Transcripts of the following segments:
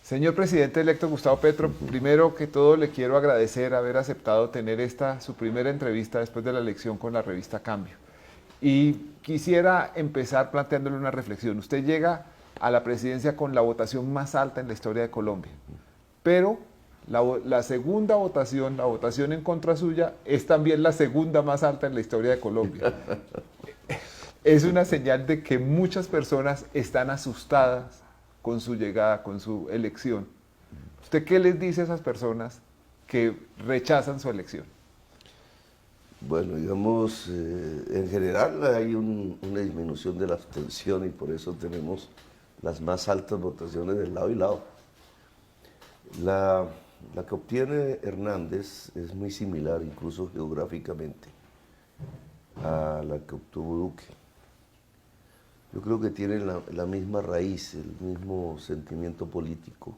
Señor presidente electo Gustavo Petro, primero que todo le quiero agradecer haber aceptado tener esta su primera entrevista después de la elección con la revista Cambio. Y quisiera empezar planteándole una reflexión. Usted llega a la presidencia con la votación más alta en la historia de Colombia, pero la segunda votación, la votación en contra suya, es también la segunda más alta en la historia de Colombia. Es una señal de que muchas personas están asustadas con su llegada, con su elección. ¿Usted qué les dice a esas personas que rechazan su elección? Bueno, digamos, en general hay una disminución de la abstención y por eso tenemos las más altas votaciones de lado y lado. La que obtiene Hernández es muy similar, incluso geográficamente, a la que obtuvo Duque. Yo creo que tienen la misma raíz, el mismo sentimiento político.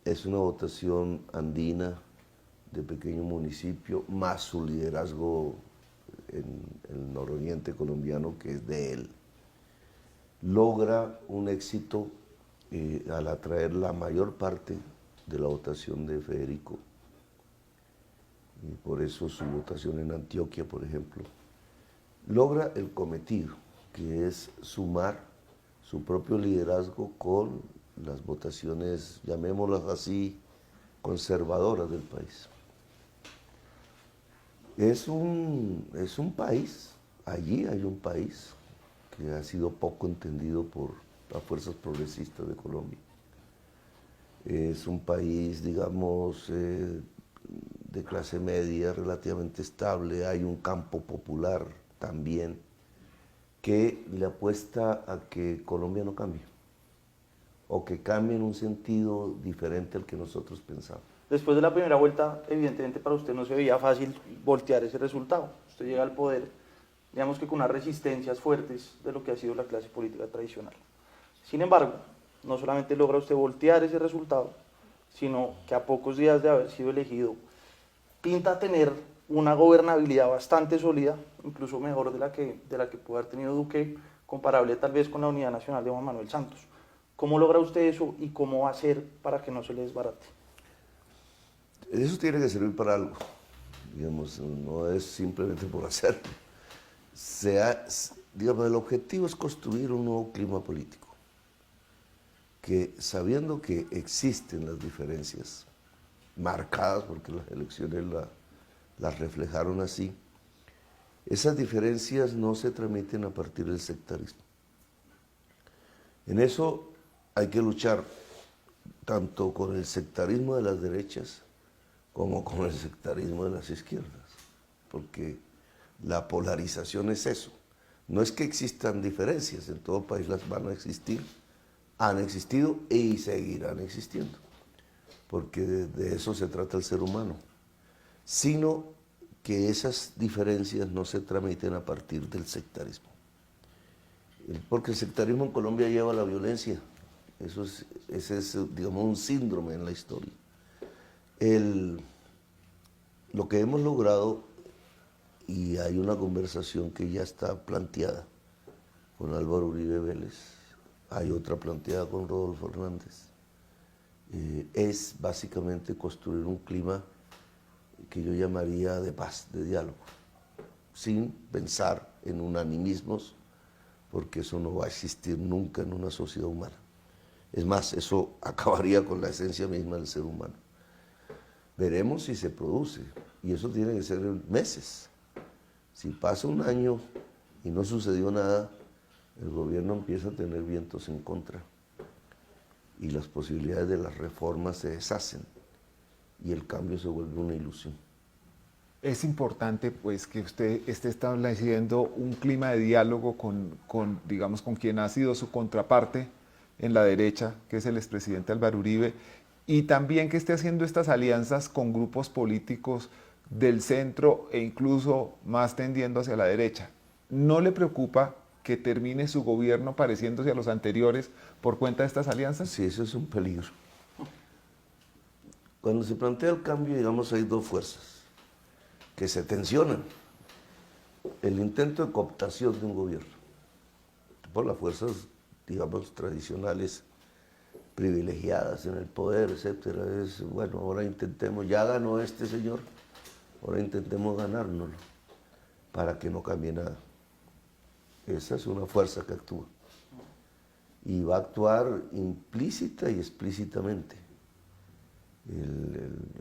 Es una votación andina, de pequeño municipio, más su liderazgo en el nororiente colombiano, que es de él. Logra un éxito al atraer la mayor parte de la votación de Federico. Y por eso su votación en Antioquia, por ejemplo. Logra el cometido, que es sumar su propio liderazgo con las votaciones, llamémoslas así, conservadoras del país. Es un país, allí hay un país que ha sido poco entendido por las fuerzas progresistas de Colombia. Es un país, digamos, de clase media, relativamente estable, hay un campo popular también que le apuesta a que Colombia no cambie, o que cambie en un sentido diferente al que nosotros pensamos. Después de la primera vuelta, evidentemente para usted no se veía fácil voltear ese resultado. Usted llega al poder, digamos que con unas resistencias fuertes de lo que ha sido la clase política tradicional. Sin embargo, no solamente logra usted voltear ese resultado, sino que a pocos días de haber sido elegido, pinta tener una gobernabilidad bastante sólida, incluso mejor de la que pudo haber tenido Duque, comparable tal vez con la Unidad Nacional de Juan Manuel Santos. ¿Cómo logra usted eso y cómo va a hacer para que no se le desbarate? Eso tiene que servir para algo, digamos, no es simplemente por hacerlo. Digamos, el objetivo es construir un nuevo clima político, que sabiendo que existen las diferencias marcadas, porque las elecciones las reflejaron así, esas diferencias no se transmiten a partir del sectarismo. En eso hay que luchar tanto con el sectarismo de las derechas como con el sectarismo de las izquierdas, porque la polarización es eso. No es que existan diferencias, en todo país las van a existir, han existido y seguirán existiendo, porque de eso se trata el ser humano, sino que esas diferencias no se transmiten a partir del sectarismo. Porque el sectarismo en Colombia lleva a la violencia, ese es, digamos, un síndrome en la historia. Lo que hemos logrado, y hay una conversación que ya está planteada con Álvaro Uribe Vélez, hay otra planteada con Rodolfo Hernández, es básicamente construir un clima que yo llamaría de paz, de diálogo, sin pensar en unanimismos, porque eso no va a existir nunca en una sociedad humana. Es más, eso acabaría con la esencia misma del ser humano. Veremos si se produce, y eso tiene que ser en meses. Si pasa un año y no sucedió nada, el gobierno empieza a tener vientos en contra y las posibilidades de las reformas se deshacen y el cambio se vuelve una ilusión. Es importante pues que usted esté estableciendo un clima de diálogo digamos, con quien ha sido su contraparte en la derecha, que es el expresidente Álvaro Uribe, y también que esté haciendo estas alianzas con grupos políticos del centro e incluso más tendiendo hacia la derecha. ¿No le preocupa que termine su gobierno pareciéndose a los anteriores por cuenta de estas alianzas? Sí, eso es un peligro. Cuando se plantea el cambio, digamos, hay dos fuerzas que se tensionan. El intento de cooptación de un gobierno por las fuerzas, digamos, tradicionales privilegiadas en el poder, etcétera. Es, bueno, ahora intentemos, ya ganó este señor, ahora intentemos ganárnoslo para que no cambie nada. Esa es una fuerza que actúa. Y va a actuar implícita y explícitamente.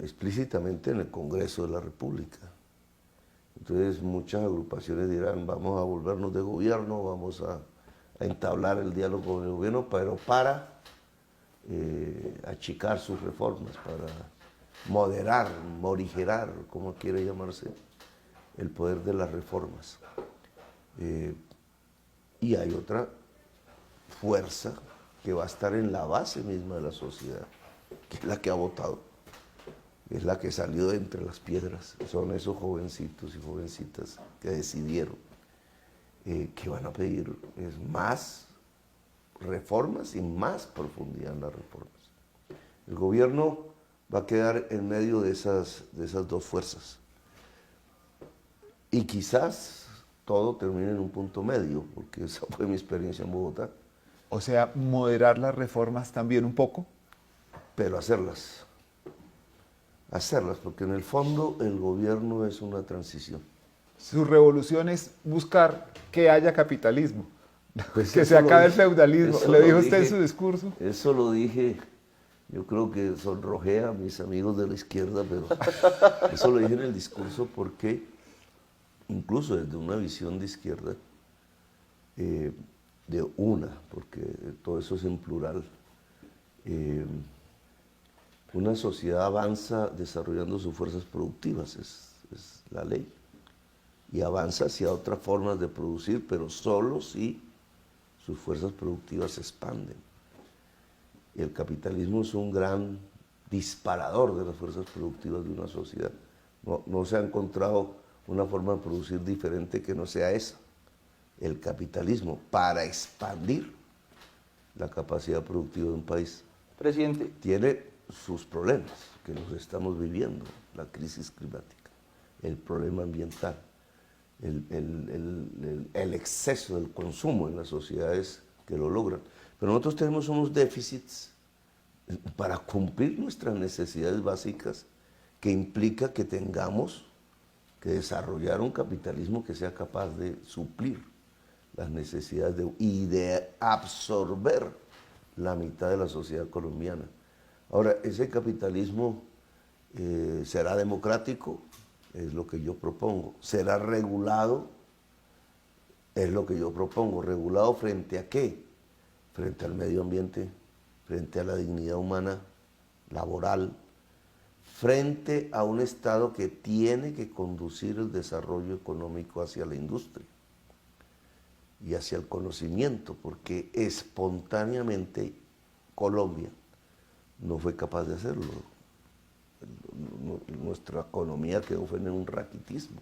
Explícitamente en el Congreso de la República. Entonces muchas agrupaciones dirán, vamos a volvernos de gobierno, vamos a entablar el diálogo con el gobierno, pero para achicar sus reformas, para moderar, morigerar, como quiere llamarse, el poder de las reformas. Y hay otra fuerza que va a estar en la base misma de la sociedad, que es la que ha votado, es la que salió de entre las piedras. Son esos jovencitos y jovencitas que decidieron que van a pedir más reformas y más profundidad en las reformas. El gobierno va a quedar en medio de esas dos fuerzas. Y quizás todo termine en un punto medio, porque esa fue mi experiencia en Bogotá. O sea, moderar las reformas también un poco. Pero hacerlas, porque en el fondo el gobierno es una transición. Su revolución es buscar que haya capitalismo, Pues que eso se lo acabe el dije, feudalismo. eso ¿Lo lo dijo usted en dije. su discurso? Eso lo dije, yo creo que sonrojé a mis amigos de la izquierda, pero eso lo dije en el discurso porque, incluso desde una visión de izquierda, porque todo eso es en plural, una sociedad avanza desarrollando sus fuerzas productivas, es la ley, y avanza hacia otras formas de producir, pero solo si sus fuerzas productivas se expanden. Y el capitalismo es un gran disparador de las fuerzas productivas de una sociedad. No se ha encontrado una forma de producir diferente que no sea esa. El capitalismo, para expandir la capacidad productiva de un país. Presidente. Tiene sus problemas que los estamos viviendo, la crisis climática, el problema ambiental, el exceso del consumo en las sociedades que lo logran. Pero nosotros tenemos unos déficits para cumplir nuestras necesidades básicas que implica que tengamos que desarrollar un capitalismo que sea capaz de suplir las necesidades y de absorber la mitad de la sociedad colombiana. Ahora, ese capitalismo será democrático, es lo que yo propongo. Será regulado, es lo que yo propongo. ¿Regulado frente a qué? Frente al medio ambiente, frente a la dignidad humana, laboral, frente a un Estado que tiene que conducir el desarrollo económico hacia la industria y hacia el conocimiento, porque espontáneamente Colombia no fue capaz de hacerlo. Nuestra economía quedó en un raquitismo.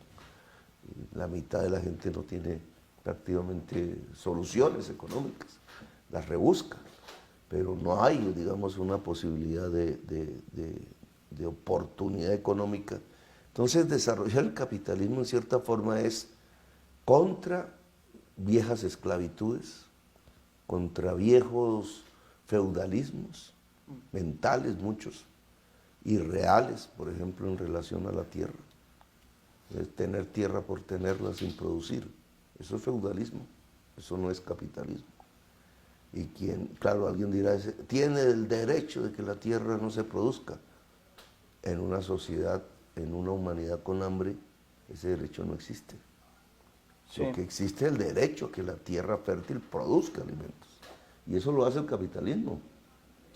La mitad de la gente no tiene prácticamente soluciones económicas, las rebusca, pero no hay, digamos, una posibilidad de oportunidad económica. Entonces, desarrollar el capitalismo en cierta forma es contra viejas esclavitudes, contra viejos feudalismos mentales, muchos, irreales, por ejemplo, en relación a la tierra. Es tener tierra por tenerla sin producir. Eso es feudalismo, eso no es capitalismo. Y claro, alguien dirá, tiene el derecho de que la tierra no se produzca. En una sociedad, en una humanidad con hambre, ese derecho no existe. Sí. Lo que existe es el derecho a que la tierra fértil produzca alimentos. Y eso lo hace el capitalismo.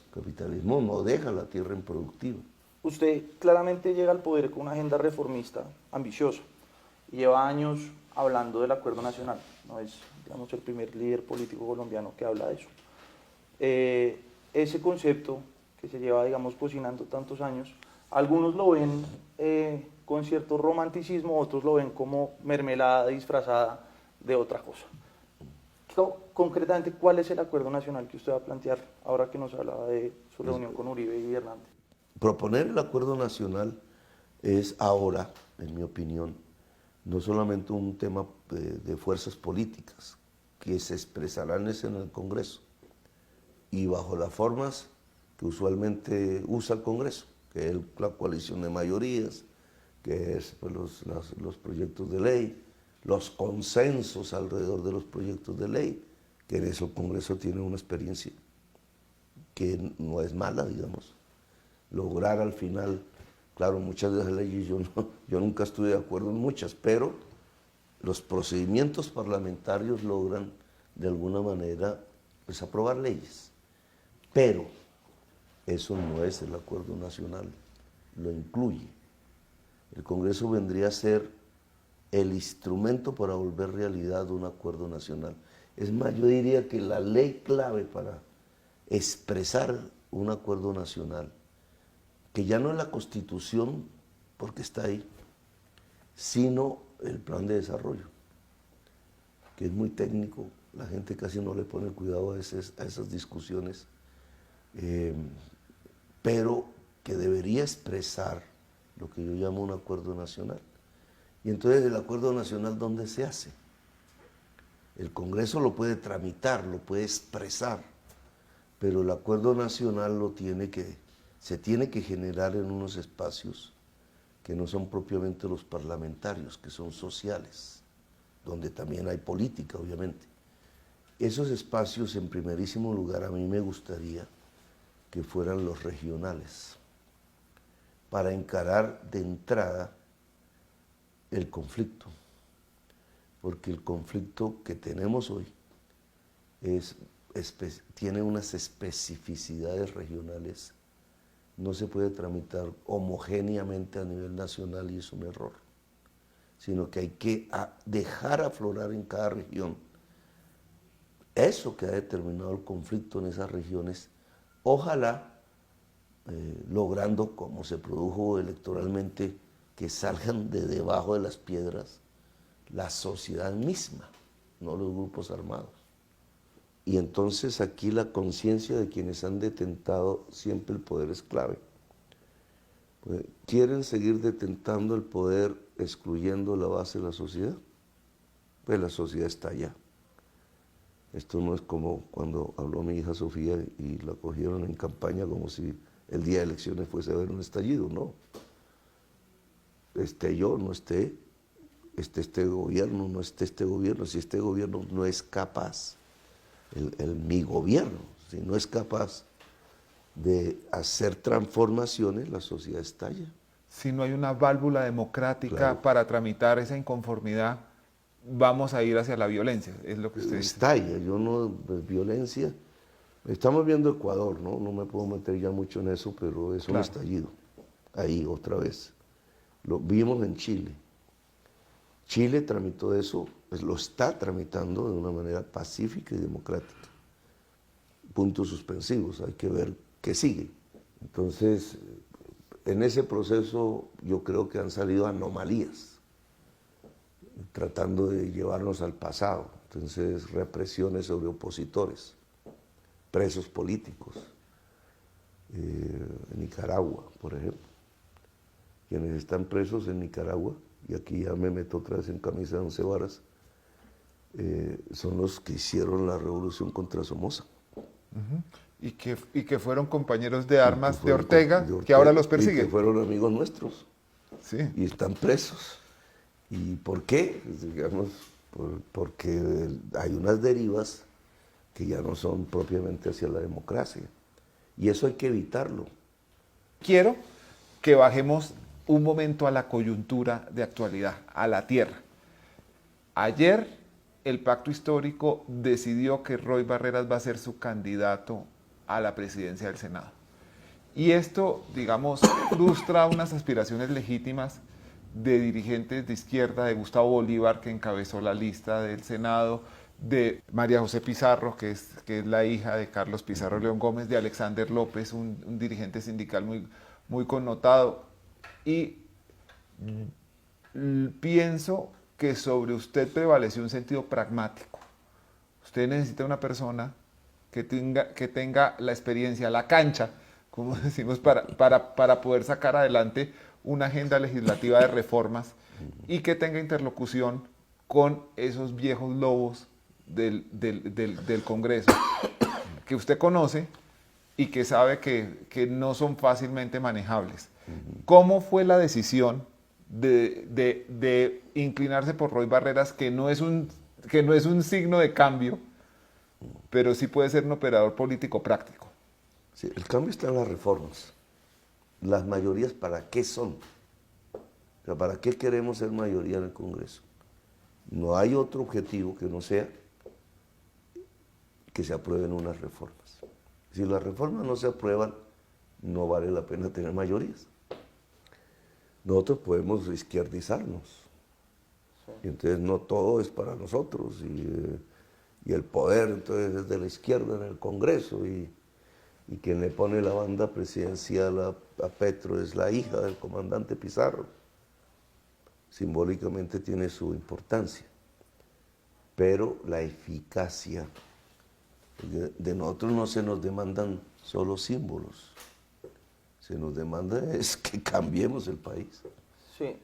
El capitalismo no deja la tierra improductiva. Usted claramente llega al poder con una agenda reformista ambiciosa y lleva años hablando del acuerdo nacional. No es, digamos, el primer líder político colombiano que habla de eso. Ese concepto que se lleva, digamos, cocinando tantos años, algunos lo ven con cierto romanticismo, otros lo ven como mermelada disfrazada de otra cosa. Concretamente, ¿cuál es el acuerdo nacional que usted va a plantear ahora que nos hablaba de su reunión con Uribe y Hernández? Proponer el acuerdo nacional es ahora, en mi opinión, no solamente un tema de fuerzas políticas que se expresarán en el Congreso y bajo las formas que usualmente usa el Congreso, que es la coalición de mayorías, que es pues, los proyectos de ley, los consensos alrededor de los proyectos de ley, que en eso el Congreso tiene una experiencia que no es mala, digamos. Lograr al final, claro, muchas de las leyes yo nunca estuve de acuerdo en muchas, pero los procedimientos parlamentarios logran de alguna manera pues, aprobar leyes. Pero eso no es el acuerdo nacional, lo incluye. El Congreso vendría a ser el instrumento para volver realidad un acuerdo nacional. Es más, yo diría que la ley clave para expresar un acuerdo nacional, que ya no es la Constitución, porque está ahí, sino el plan de desarrollo, que es muy técnico, la gente casi no le pone cuidado a esas discusiones, pero que debería expresar lo que yo llamo un acuerdo nacional. Y entonces el acuerdo nacional, ¿dónde se hace? El Congreso lo puede tramitar, lo puede expresar, pero el acuerdo nacional se tiene que generar en unos espacios que no son propiamente los parlamentarios, que son sociales, donde también hay política, obviamente. Esos espacios, en primerísimo lugar, a mí me gustaría que fueran los regionales, para encarar de entrada el conflicto, porque el conflicto que tenemos hoy tiene unas especificidades regionales, no se puede tramitar homogéneamente a nivel nacional y es un error, sino que hay que dejar aflorar en cada región eso que ha determinado el conflicto en esas regiones, ojalá logrando, como se produjo electoralmente, que salgan de debajo de las piedras la sociedad misma, no los grupos armados. Y entonces aquí la conciencia de quienes han detentado siempre el poder es clave. Pues, ¿quieren seguir detentando el poder excluyendo la base de la sociedad? Pues la sociedad está allá. Esto no es como cuando habló mi hija Sofía y la cogieron en campaña como si el día de elecciones fuese a haber un estallido, no. Esté yo, no esté, este gobierno, no esté este gobierno, si este gobierno no es capaz, mi gobierno, si no es capaz de hacer transformaciones, la sociedad estalla. Si no hay una válvula democrática Claro. para tramitar esa inconformidad, vamos a ir hacia la violencia, es lo que usted dice. Estalla, violencia. Estamos viendo Ecuador, ¿no? No me puedo meter ya mucho en eso, pero es un Claro. estallido. Ahí, otra vez. Lo vimos en Chile. Chile tramitó eso, pues lo está tramitando de una manera pacífica y democrática. Puntos suspensivos, hay que ver qué sigue. Entonces, en ese proceso yo creo que han salido anomalías, tratando de llevarnos al pasado. Entonces, represiones sobre opositores, presos políticos, en Nicaragua, por ejemplo. Quienes están presos en Nicaragua, y aquí ya me meto otra vez en camisa de 11 varas, son los que hicieron la revolución contra Somoza. Y que fueron compañeros de armas de Ortega, que ahora los Y persiguen. que fueron amigos nuestros, Sí. y están presos. ¿Y por qué? Pues, digamos, porque hay unas derivas que ya no son propiamente hacia la democracia. Y eso hay que evitarlo. Quiero que bajemos un momento a la coyuntura de actualidad, a la tierra. Ayer el pacto histórico decidió que Roy Barreras va a ser su candidato a la presidencia del Senado. Y esto, digamos, frustra unas aspiraciones legítimas de dirigentes de izquierda, de Gustavo Bolívar, que encabezó la lista del Senado, de María José Pizarro, que es la hija de Carlos Pizarro León Gómez, de Alexander López, un dirigente sindical muy connotado. Y pienso que sobre usted prevaleció un sentido pragmático. Usted necesita una persona que tenga la experiencia, la cancha, como decimos, para poder sacar adelante una agenda legislativa de reformas y que tenga interlocución con esos viejos lobos del Congreso que usted conoce y que sabe que no son fácilmente manejables. ¿Cómo fue la decisión de inclinarse por Roy Barreras, que no es un signo de cambio, pero sí puede ser un operador político práctico? Sí, el cambio está en las reformas. Las mayorías, ¿para qué son? O sea, ¿para qué queremos ser mayoría en el Congreso? No hay otro objetivo que no sea que se aprueben unas reformas. Si las reformas no se aprueban, no vale la pena tener mayorías. Nosotros podemos izquierdizarnos. Sí. Y entonces no todo es para nosotros. Y el poder entonces es de la izquierda en el Congreso. Y quien le pone la banda presidencial a Petro es la hija del comandante Pizarro. Simbólicamente tiene su importancia. Pero la eficacia de nosotros no se nos demandan solo símbolos. Se nos demanda es que cambiemos el país. Sí,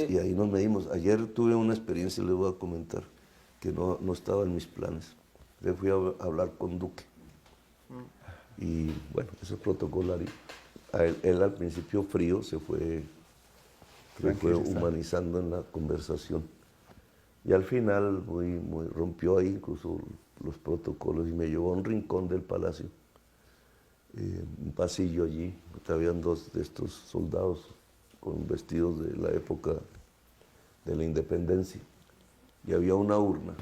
y ahí nos medimos. Ayer tuve una experiencia, les voy a comentar, que no estaba en mis planes. Le fui a hablar con Duque. Y bueno, eso es protocolario. Él al principio frío se fue humanizando en la conversación. Y al final rompió ahí incluso los protocolos y me llevó a un rincón del palacio. Un pasillo allí, habían dos de estos soldados con vestidos de la época de la independencia y había una urna.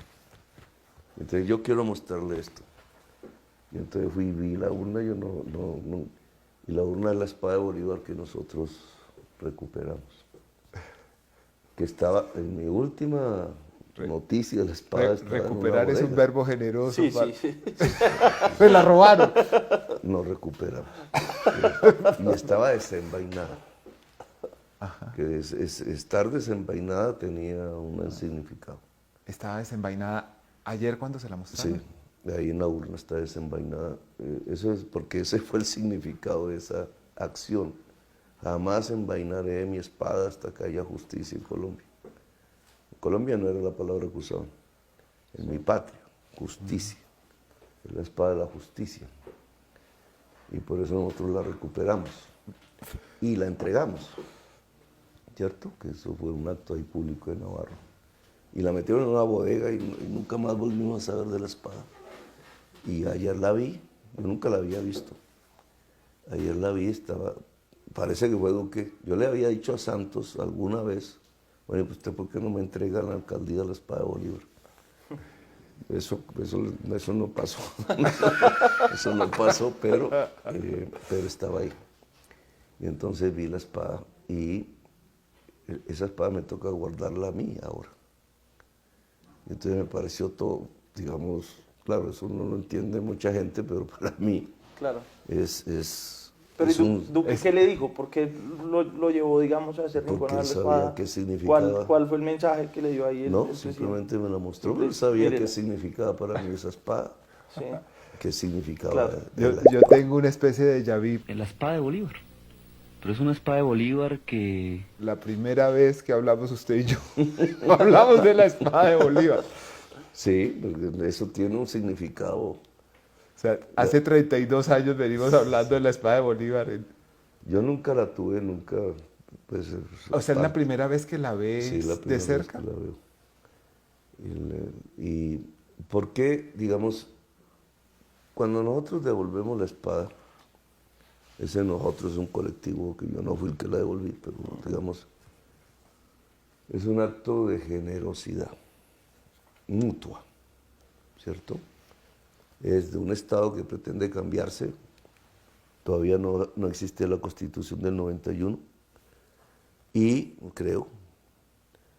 Entonces yo quiero mostrarle esto. Y entonces fui y vi la urna, y la urna es la espada de Bolívar que nosotros recuperamos. Que estaba en mi última noticia de la espada. Recuperar es un verbo generoso. Sí, sí. Me la robaron. No recuperamos. Y estaba desenvainada. Ajá. Que estar desenvainada tenía un significado. Estaba desenvainada ayer cuando se la mostraron. Sí, ahí en la urna está desenvainada. Eso es porque ese fue el significado de esa acción. Jamás envainaré mi espada hasta que haya justicia en Colombia. En Colombia no era la palabra que usaban. En mi patria, justicia. Es la espada de la justicia. Y por eso nosotros la recuperamos y la entregamos, ¿cierto? Que eso fue un acto ahí público de Navarro. Y la metieron en una bodega y nunca más volvimos a saber de la espada. Y ayer la vi, yo nunca la había visto. Ayer la vi, parece que fue Duque. Yo le había dicho a Santos alguna vez, bueno, pues usted, ¿por qué no me entrega a la alcaldía la espada de Bolívar? Eso no pasó. Eso no pasó, pero estaba ahí. Y entonces vi la espada y esa espada me toca guardarla a mí ahora. Y entonces me pareció todo, digamos, claro, eso no lo entiende mucha gente, pero para mí claro. Pero Duque, ¿qué le dijo? ¿Por qué lo llevó, digamos, a hacer porque él él sabía qué significaba. ¿Cuál fue el mensaje que le dio ahí? Simplemente me la mostró, pero él sabía qué significaba para mí esa espada. Sí. ¿Qué significaba? Claro. Yo tengo una especie de déjà vu. La espada de Bolívar. Pero es una espada de Bolívar que... La primera vez que hablamos usted y yo, hablamos de la espada de Bolívar. Sí, porque eso tiene un significado. O sea, hace 32 años venimos hablando de la espada de Bolívar. Yo nunca la tuve, nunca. Pues, o sea, es la primera vez que la ves de cerca. Vez que la veo. Y ¿por qué, digamos, cuando nosotros devolvemos la espada, ese nosotros es un colectivo que yo no fui el que la devolví, pero digamos, es un acto de generosidad mutua, ¿cierto? Es de un Estado que pretende cambiarse. Todavía no existe la Constitución del 91. Y creo,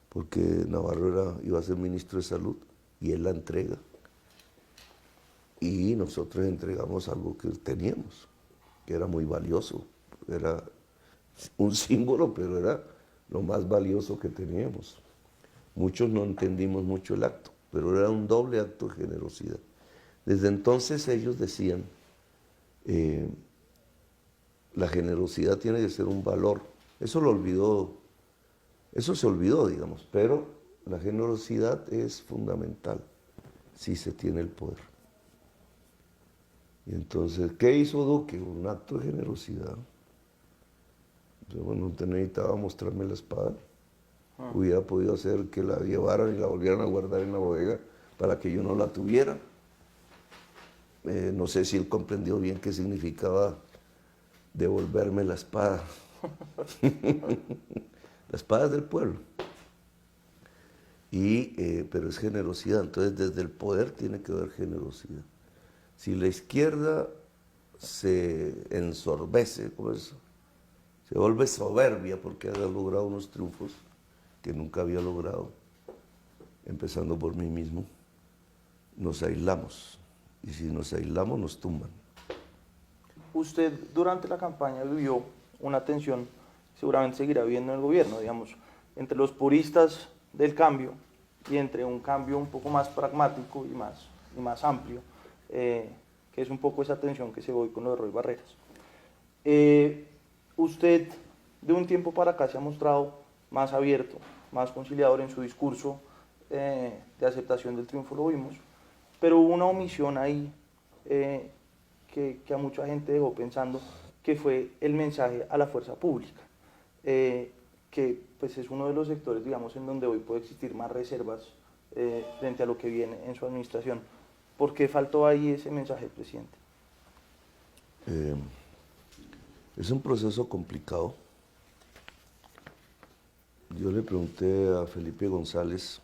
porque Navarro iba a ser ministro de Salud y él la entrega. Y nosotros entregamos algo que teníamos, que era muy valioso. Era un símbolo, pero era lo más valioso que teníamos. Muchos no entendimos mucho el acto, pero era un doble acto de generosidad. Desde entonces ellos decían, la generosidad tiene que ser un valor. Eso se olvidó, digamos, pero la generosidad es fundamental si se tiene el poder. Y entonces, ¿qué hizo Duque? Un acto de generosidad. Yo, bueno, no necesitaba mostrarme la espada. Hubiera podido hacer que la llevaran y la volvieran a guardar en la bodega para que yo no la tuviera. No sé si él comprendió bien qué significaba devolverme la espada. La espada es del pueblo. Pero es generosidad, entonces desde el poder tiene que haber generosidad. Si la izquierda se ensorbece, pues, se vuelve soberbia porque ha logrado unos triunfos que nunca había logrado, empezando por mí mismo, nos aislamos. Y si nos aislamos, nos tumban. Usted durante la campaña vivió una tensión, seguramente seguirá viviendo en el gobierno, digamos, entre los puristas del cambio y entre un cambio un poco más pragmático y más amplio, que es un poco esa tensión que se ve hoy con lo de Roy Barreras. Usted de un tiempo para acá se ha mostrado más abierto, más conciliador en su discurso de aceptación del triunfo, lo vimos, pero hubo una omisión ahí que a mucha gente dejó pensando, que fue el mensaje a la fuerza pública, que pues es uno de los sectores, digamos, en donde hoy puede existir más reservas frente a lo que viene en su administración. ¿Por qué faltó ahí ese mensaje, presidente? Es un proceso complicado. Yo le pregunté a Felipe González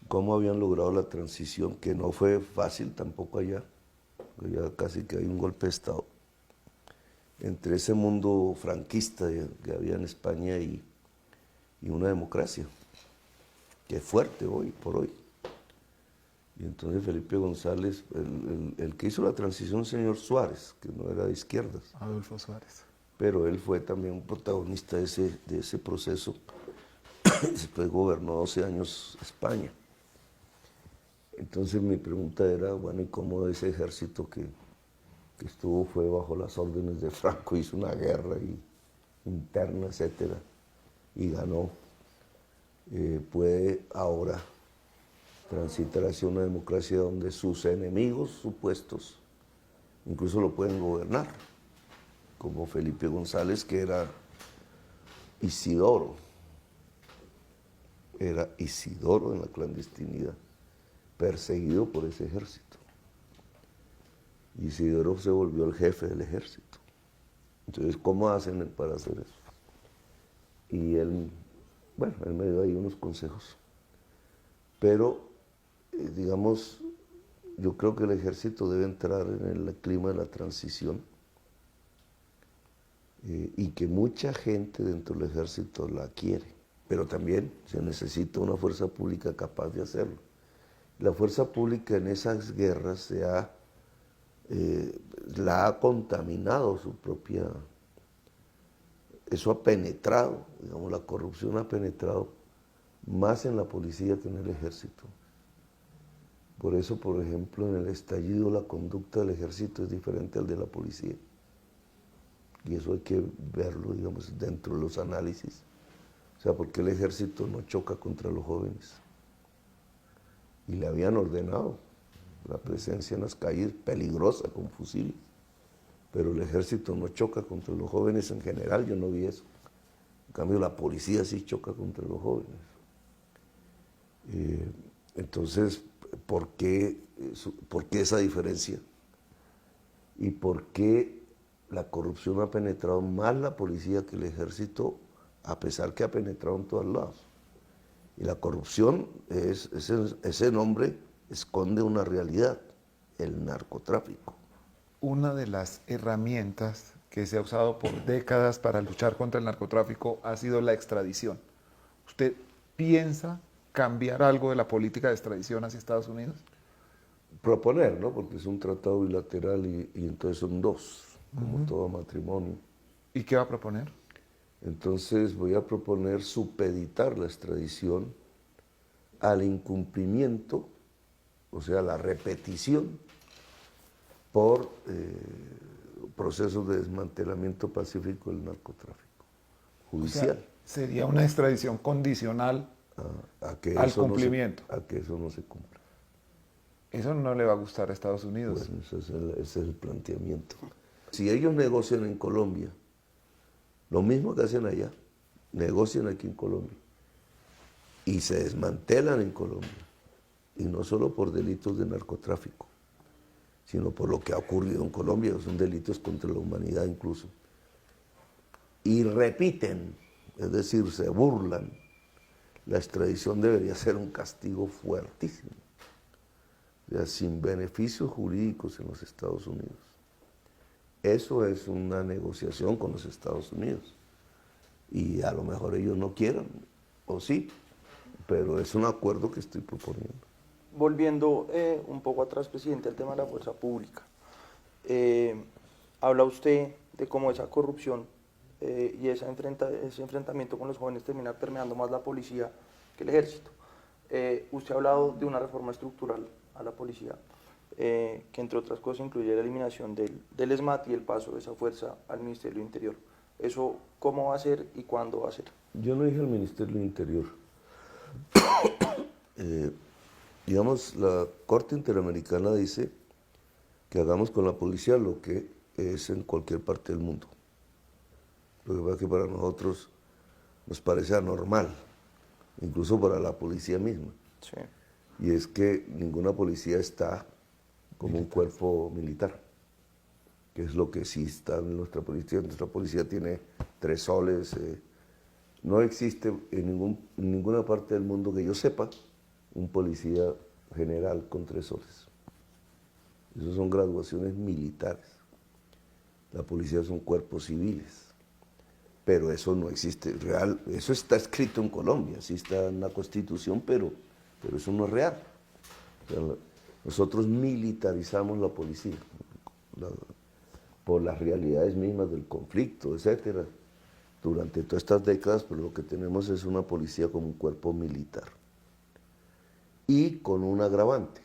cómo habían logrado la transición, que no fue fácil tampoco allá, ya casi que hay un golpe de Estado, entre ese mundo franquista que había en España y una democracia, que es fuerte hoy por hoy. Y entonces Felipe González, el que hizo la transición, señor Suárez, que no era de izquierdas. Adolfo Suárez. Pero él fue también un protagonista de ese proceso. Después gobernó 12 años España. Entonces mi pregunta era, bueno, ¿y cómo ese ejército que fue bajo las órdenes de Franco, hizo una guerra interna, etcétera, y ganó, puede ahora transitar hacia una democracia donde sus enemigos supuestos incluso lo pueden gobernar, como Felipe González, que era Isidoro en la clandestinidad, perseguido por ese ejército. Isidoro se volvió el jefe del ejército. Entonces, ¿cómo hacen para hacer eso? Y él me dio ahí unos consejos. Pero, digamos, yo creo que el ejército debe entrar en el clima de la transición y que mucha gente dentro del ejército la quiere. Pero también se necesita una fuerza pública capaz de hacerlo. La fuerza pública en esas guerras la ha contaminado su propia... Eso ha penetrado, digamos, la corrupción ha penetrado más en la policía que en el ejército. Por eso, por ejemplo, en el estallido la conducta del ejército es diferente al de la policía. Y eso hay que verlo, digamos, dentro de los análisis. O sea, porque el ejército no choca contra los jóvenes. Y le habían ordenado la presencia en las calles peligrosa con fusiles. Pero el ejército no choca contra los jóvenes en general, yo no vi eso. En cambio, la policía sí choca contra los jóvenes. Entonces, ¿por qué esa diferencia? ¿Y por qué la corrupción ha penetrado más la policía que el ejército, a pesar que ha penetrado en todos lados? Y la corrupción, ese nombre esconde una realidad, el narcotráfico. Una de las herramientas que se ha usado por décadas para luchar contra el narcotráfico ha sido la extradición. ¿Usted piensa cambiar algo de la política de extradición hacia Estados Unidos? Proponer, ¿no? Porque es un tratado bilateral y entonces son dos, como todo matrimonio. ¿Y qué va a proponer? Entonces voy a proponer supeditar la extradición al incumplimiento, o sea, la repetición por procesos de desmantelamiento pacífico del narcotráfico judicial. O sea, sería una extradición condicional a que al eso cumplimiento. a que eso no se cumpla. Eso no le va a gustar a Estados Unidos. Bueno, ese es el planteamiento. Si ellos negocian en Colombia, lo mismo que hacen allá, negocian aquí en Colombia y se desmantelan en Colombia, y no solo por delitos de narcotráfico, sino por lo que ha ocurrido en Colombia, son delitos contra la humanidad incluso, y repiten, es decir, se burlan, la extradición debería ser un castigo fuertísimo, o sea, sin beneficios jurídicos en los Estados Unidos. Eso es una negociación con los Estados Unidos. Y a lo mejor ellos no quieran, o sí, pero es un acuerdo que estoy proponiendo. Volviendo un poco atrás, presidente, al tema de la fuerza pública. Habla usted de cómo esa corrupción y ese enfrentamiento con los jóvenes termina permeando más la policía que el ejército. Usted ha hablado de una reforma estructural a la policía, que entre otras cosas incluye la eliminación del ESMAD y el paso de esa fuerza al Ministerio del Interior. ¿Eso cómo va a ser y cuándo va a ser? Yo no dije al Ministerio del Interior. Digamos, la Corte Interamericana dice que hagamos con la policía lo que es en cualquier parte del mundo. Lo que pasa es que para nosotros nos parece anormal, incluso para la policía misma. Sí. Y es que ninguna policía está como un cuerpo militar, que es lo que sí está en nuestra policía. Nuestra policía tiene 3 soles. No existe en ninguna parte del mundo que yo sepa un policía general con 3 soles. Esas son graduaciones militares. La policía son cuerpos civiles. Pero eso no existe real. Eso está escrito en Colombia, sí está en la Constitución, pero eso no es real. O sea, nosotros militarizamos la policía por las realidades mismas del conflicto, etcétera. Durante todas estas décadas, pero lo que tenemos es una policía como un cuerpo militar. Y con un agravante,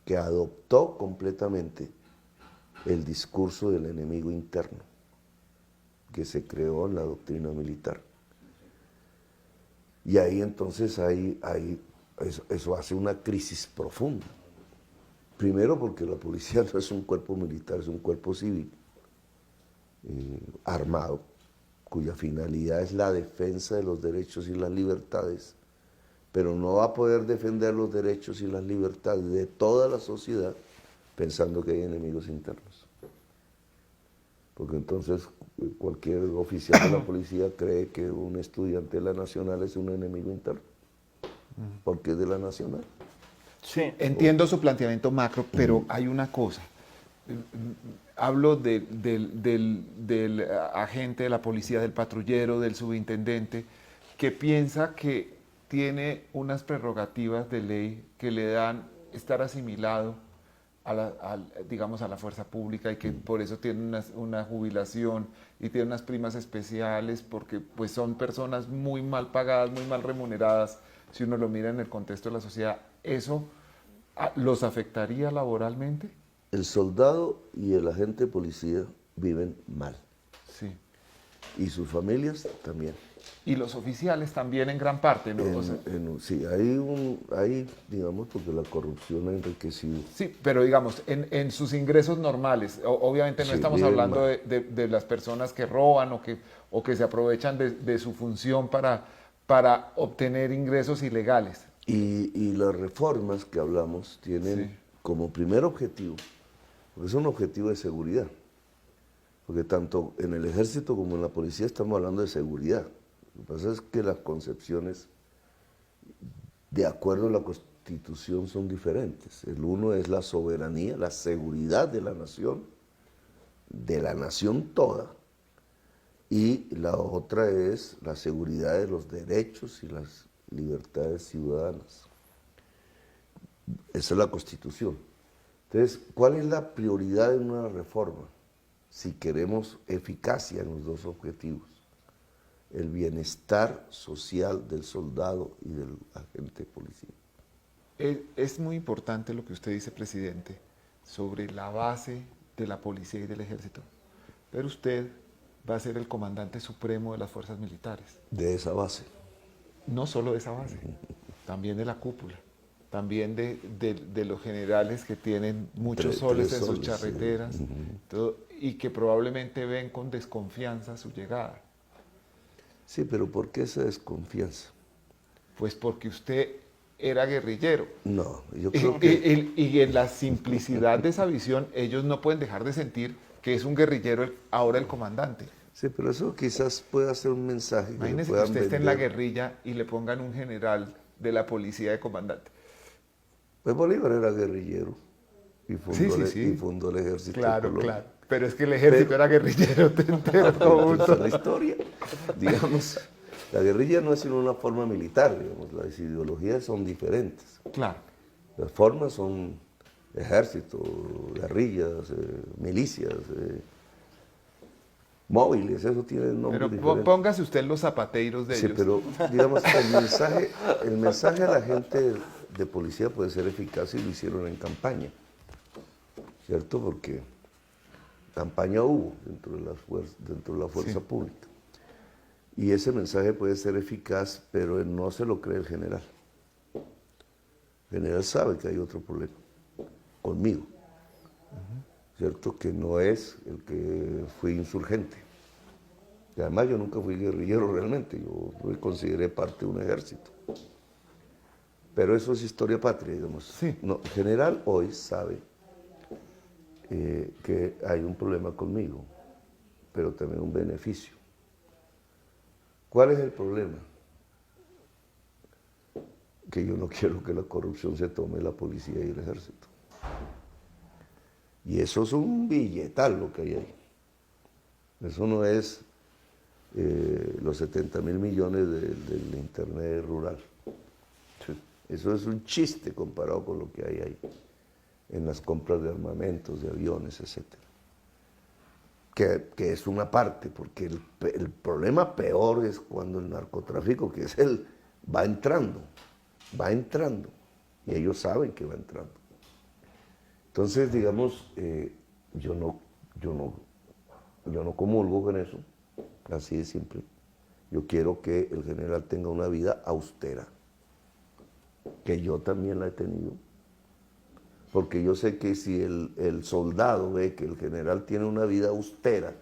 que adoptó completamente el discurso del enemigo interno, que se creó en la doctrina militar. Y ahí entonces eso hace una crisis profunda. Primero porque la policía no es un cuerpo militar, es un cuerpo civil, armado, cuya finalidad es la defensa de los derechos y las libertades, pero no va a poder defender los derechos y las libertades de toda la sociedad pensando que hay enemigos internos. Porque entonces cualquier oficial de la policía cree que un estudiante de la Nacional es un enemigo interno, porque es de la Nacional. Sí. Entiendo su planteamiento macro, pero hay una cosa. Hablo del agente de la policía, del patrullero, del subintendente, que piensa que tiene unas prerrogativas de ley que le dan estar asimilado digamos, a la fuerza pública, y que por eso tiene una jubilación y tiene unas primas especiales, porque pues son personas muy mal pagadas, muy mal remuneradas, si uno lo mira en el contexto de la sociedad. ¿Eso los afectaría laboralmente? El soldado y el agente de policía viven mal. Sí. Y sus familias también. Y los oficiales también en gran parte, ¿no? Sí, hay, digamos, porque la corrupción ha enriquecido. Sí, pero digamos, en sus ingresos normales, obviamente no Sí, estamos viven hablando mal. de las personas que roban o que se aprovechan de su función para obtener ingresos ilegales. Y las reformas que hablamos tienen Sí. como primer objetivo, porque es un objetivo de seguridad, porque tanto en el ejército como en la policía estamos hablando de seguridad. Lo que pasa es que las concepciones, de acuerdo a la Constitución, son diferentes. El uno es la soberanía, la seguridad de la nación toda, y la otra es la seguridad de los derechos y las libertades ciudadanas. Esa es la Constitución. Entonces, ¿cuál es la prioridad de una reforma? Si queremos eficacia en los dos objetivos: el bienestar social del soldado y del agente policía. Es muy importante lo que usted dice, presidente, sobre la base de la policía y del ejército. Pero usted va a ser el comandante supremo de las fuerzas militares. De esa base. No solo de esa base, también de la cúpula. también de los generales que tienen muchos Tres soles en sus soles, sí. charreteras, y que probablemente ven con desconfianza su llegada. Sí, pero ¿por qué esa desconfianza? Pues porque usted era guerrillero. No, yo creo que... Y en la simplicidad de esa visión, ellos no pueden dejar de sentir que es un guerrillero ahora el comandante. Sí, pero eso quizás pueda ser un mensaje que le Imagínese que puedan usted esté en la vender. guerrilla y le pongan un general de la policía de comandante. Pues Bolívar era guerrillero y Sí. y fundó el ejército de Claro, Colombia. claro. Pero es que el ejército era guerrillero entero, todo Esa es junto. la historia. Digamos, la guerrilla no es sino una forma militar, digamos, las ideologías son diferentes. Claro. Las formas son ejército, guerrillas, milicias, móviles, eso tiene nombres Pero diferentes. póngase usted en los zapateiros de Sí, ellos. pero digamos, el mensaje a la gente de policía puede ser eficaz si lo hicieron en campaña, ¿cierto? Porque campaña hubo dentro de la fuerza pública. Y ese mensaje puede ser eficaz, pero no se lo cree el general. El general sabe que hay otro problema conmigo, ¿cierto? Que no es el que fui insurgente. Y además yo nunca fui guerrillero realmente, yo me consideré parte de un ejército. Pero eso es historia patria, digamos. Sí. No, el general hoy sabe que hay un problema conmigo, pero también un beneficio. ¿Cuál es el problema? Que yo no quiero que la corrupción se tome la policía y el ejército. Y eso es un billetal lo que hay ahí. Eso no es los 70.000 millones del internet rural. Eso es un chiste comparado con lo que hay ahí en las compras de armamentos, de aviones, etc. Que es una parte, porque el problema peor es cuando el narcotráfico, que es va entrando, y ellos saben que va entrando. Entonces, digamos, yo no comulgo con eso, así de simple. Yo quiero que el general tenga una vida austera, que yo también la he tenido, porque yo sé que si el soldado ve que el general tiene una vida austera,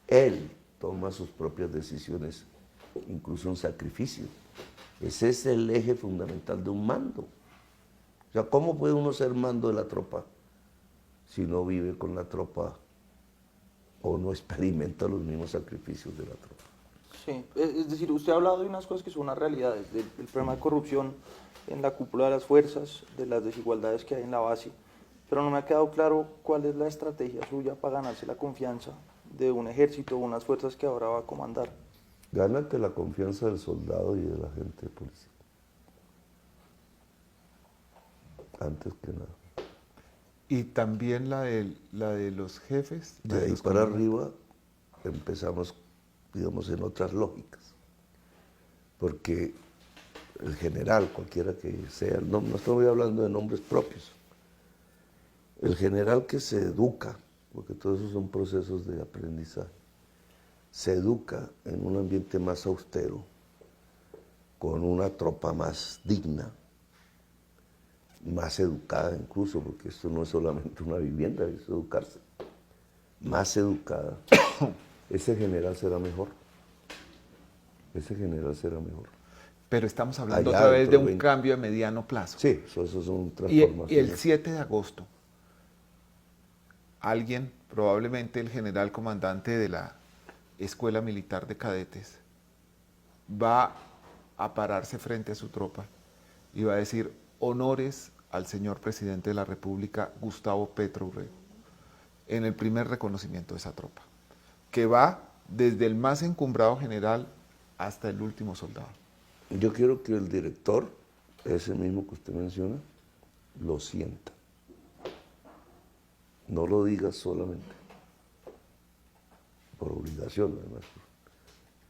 él toma sus propias decisiones, incluso un sacrificio. Ese es el eje fundamental de un mando. O sea, ¿cómo puede uno ser mando de la tropa si no vive con la tropa o no experimenta los mismos sacrificios de la tropa? Sí, es decir, usted ha hablado de unas cosas que son unas realidades, del problema de corrupción en la cúpula de las fuerzas, de las desigualdades que hay en la base, pero no me ha quedado claro cuál es la estrategia suya para ganarse la confianza de un ejército o unas fuerzas que ahora va a comandar. Gánate la confianza del soldado y de la gente de policía. Antes que nada. Y también la de los jefes. De ahí los para comandantes. arriba empezamos, digamos, en otras lógicas. Porque el general, cualquiera que sea, no estoy hablando de nombres propios, el general que se educa, porque todos esos son procesos de aprendizaje, se educa en un ambiente más austero, con una tropa más digna, más educada incluso, porque esto no es solamente una vivienda, es educarse, más educada, ese general será mejor. Ese general será mejor. Pero estamos hablando Allá otra vez de dentro de un 20. cambio de mediano plazo. Sí, eso son Y transformaciones. el 7 de agosto, alguien, probablemente el general comandante de la Escuela Militar de Cadetes, va a pararse frente a su tropa y va a decir honores al señor presidente de la República, Gustavo Petro Urrego, en el primer reconocimiento de esa tropa, que va desde el más encumbrado general hasta el último soldado. Yo quiero que el director, ese mismo que usted menciona, lo sienta. No lo diga solamente por obligación, además.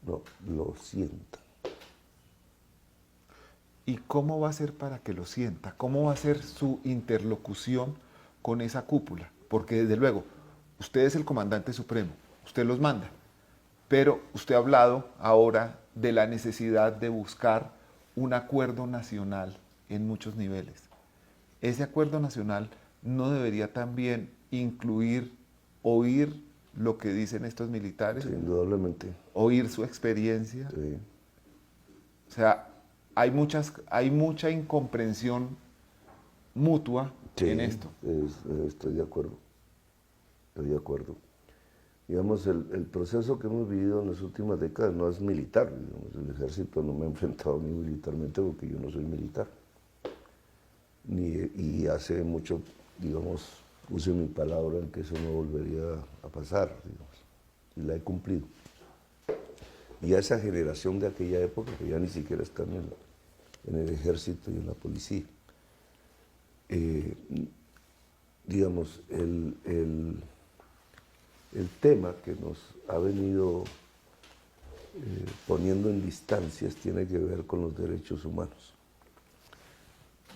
No, lo sienta. ¿Y cómo va a ser para que lo sienta? ¿Cómo va a ser su interlocución con esa cúpula? Porque desde luego, usted es el comandante supremo, usted los manda, pero usted ha hablado ahora de la necesidad de buscar un acuerdo nacional en muchos niveles. Ese acuerdo nacional no debería también incluir, oír lo que dicen estos militares, Sí, indudablemente. oír su experiencia. Sí. O sea, hay mucha incomprensión mutua Sí, en esto. estoy de acuerdo. Estoy de acuerdo. Digamos, el proceso que hemos vivido en las últimas décadas no es militar. Digamos, el ejército no me ha enfrentado ni militarmente porque yo no soy militar. Y hace mucho, digamos, puse mi palabra en que eso no volvería a pasar, digamos, y la he cumplido. Y a esa generación de aquella época, que ya ni siquiera están en el ejército y en la policía, digamos, el tema que nos ha venido poniendo en distancias tiene que ver con los derechos humanos,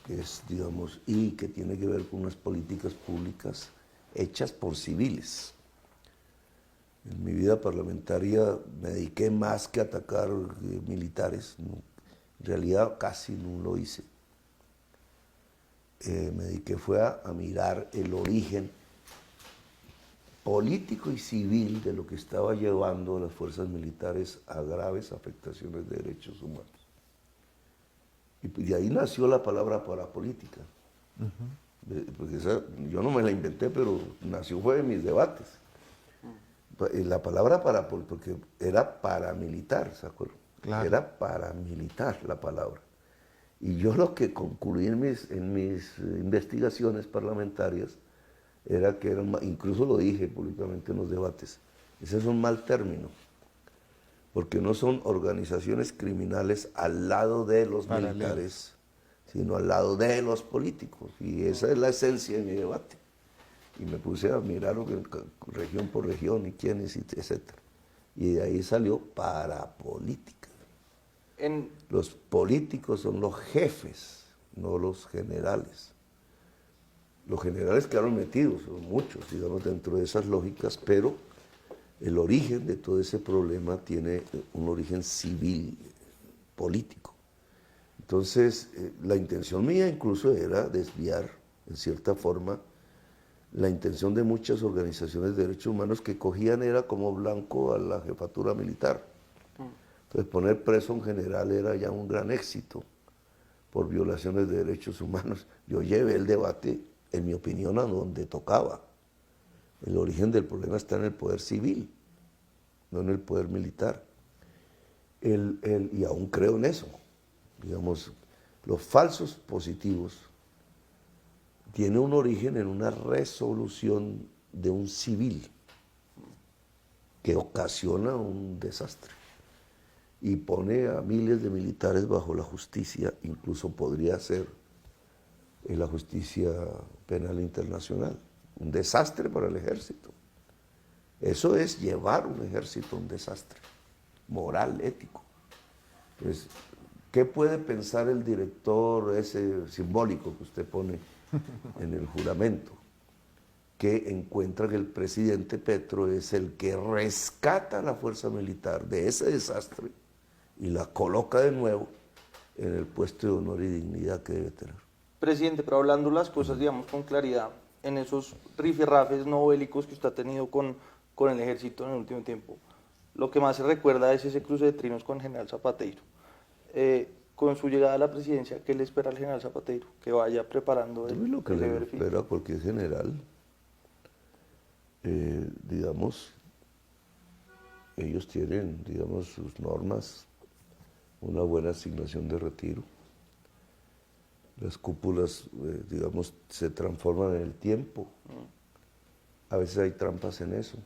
que es, digamos, y que tiene que ver con unas políticas públicas hechas por civiles. En mi vida parlamentaria me dediqué más que a atacar militares, no, en realidad casi no lo hice. Me dediqué fue a mirar el origen político y civil de lo que estaba llevando a las fuerzas militares a graves afectaciones de derechos humanos. Y de ahí nació la palabra parapolítica. Porque yo no me la inventé, pero nació fue en mis debates. La palabra porque era paramilitar, ¿se acuerdan? Claro. Era paramilitar la palabra. Y yo lo que concluí en mis investigaciones parlamentarias era que incluso lo dije públicamente en los debates, ese es un mal término, porque no son organizaciones criminales al lado de los militares, sino al lado de los políticos. Y esa es la esencia de mi debate. Y me puse a mirar región por región y quiénes, etc. Y de ahí salió parapolítica. Los políticos son los jefes, no los generales. Los generales quedaron metidos, son muchos, digamos, dentro de esas lógicas, pero el origen de todo ese problema tiene un origen civil, político. Entonces, la intención mía incluso era desviar, en cierta forma, la intención de muchas organizaciones de derechos humanos que cogían era como blanco a la jefatura militar. Entonces, poner preso a un general era ya un gran éxito por violaciones de derechos humanos. Yo llevé el debate, en mi opinión, a donde tocaba. El origen del problema está en el poder civil, no en el poder militar. Y aún creo en eso. Digamos, los falsos positivos tienen un origen en una resolución de un civil que ocasiona un desastre y pone a miles de militares bajo la justicia, incluso podría ser la justicia penal internacional. Un desastre para el ejército. Eso es llevar un ejército a un desastre moral, ético. Entonces, ¿qué puede pensar el director ese simbólico que usted pone en el juramento? Que encuentra que el presidente Petro es el que rescata a la fuerza militar de ese desastre y la coloca de nuevo en el puesto de honor y dignidad que debe tener. Presidente, pero hablando las cosas, digamos, con claridad, en esos rifirrafes no bélicos que usted ha tenido con el ejército en el último tiempo, lo que más se recuerda es ese cruce de trinos con el general Zapateiro. Con su llegada a la presidencia, ¿qué le espera al general Zapateiro? Que vaya preparando Lo que le espera a cualquier general, digamos, ellos tienen, digamos, sus normas, una buena asignación de retiro. Las cúpulas, digamos, se transforman en el tiempo. A veces hay trampas en eso.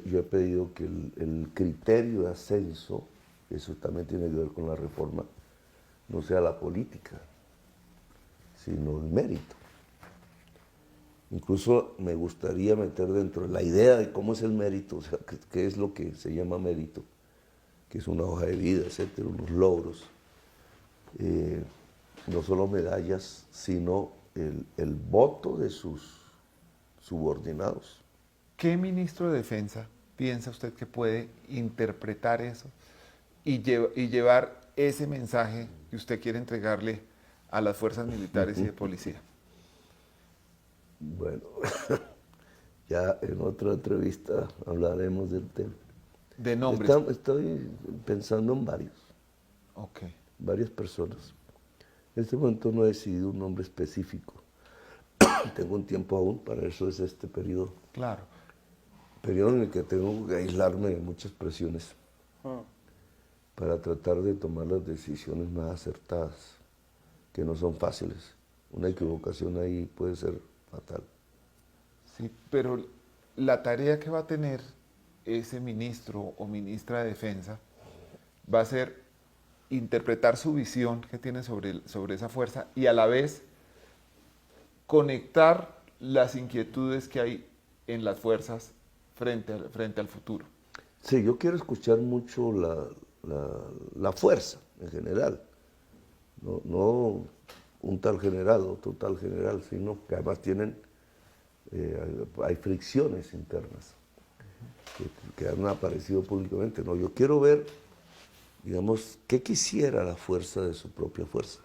Yo he pedido que el criterio de ascenso, eso también tiene que ver con la reforma, no sea la política, sino el mérito. Incluso me gustaría meter dentro de la idea de cómo es el mérito, o sea, qué es lo que se llama mérito, que es una hoja de vida, etcétera, unos logros. No solo medallas, sino el voto de sus subordinados. ¿Qué ministro de Defensa piensa usted que puede interpretar eso y llevar ese mensaje que usted quiere entregarle a las fuerzas militares y de policía? Bueno, ya en otra entrevista hablaremos del tema. De nombres. Estoy pensando en Ok. varias personas. En este momento no he decidido un nombre específico. Tengo un tiempo aún, para eso es este periodo. Claro. Periodo en el que tengo que aislarme de muchas presiones para tratar de tomar las decisiones más acertadas, que no son fáciles. Una equivocación ahí puede ser fatal. Sí, pero la tarea que va a tener ese ministro o ministra de Defensa va a ser interpretar su visión que tiene sobre esa fuerza y a la vez conectar las inquietudes que hay en las fuerzas frente al futuro. Sí, yo quiero escuchar mucho la fuerza en general, no un tal general, otro tal general, sino que además hay fricciones internas que han aparecido públicamente. No, yo quiero ver, digamos, qué quisiera la fuerza de su propia fuerza,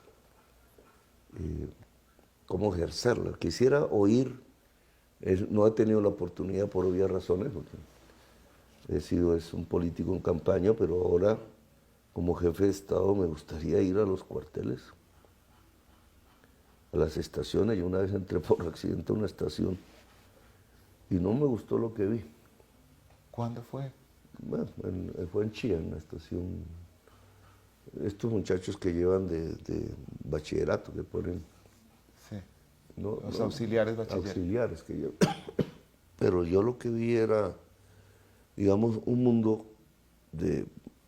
cómo ejercerla. Quisiera oír, no he tenido la oportunidad por obvias razones, porque es un político en campaña, pero ahora como jefe de Estado me gustaría ir a los cuarteles, a las estaciones. Yo una vez entré por accidente a una estación y no me gustó lo que vi. ¿Cuándo fue? Bueno, fue en Chía, en una estación. Estos muchachos que llevan de bachillerato, que ponen... Sí. No, Los auxiliares bachilleres. Auxiliares que llevan. Pero yo lo que vi era, digamos, un mundo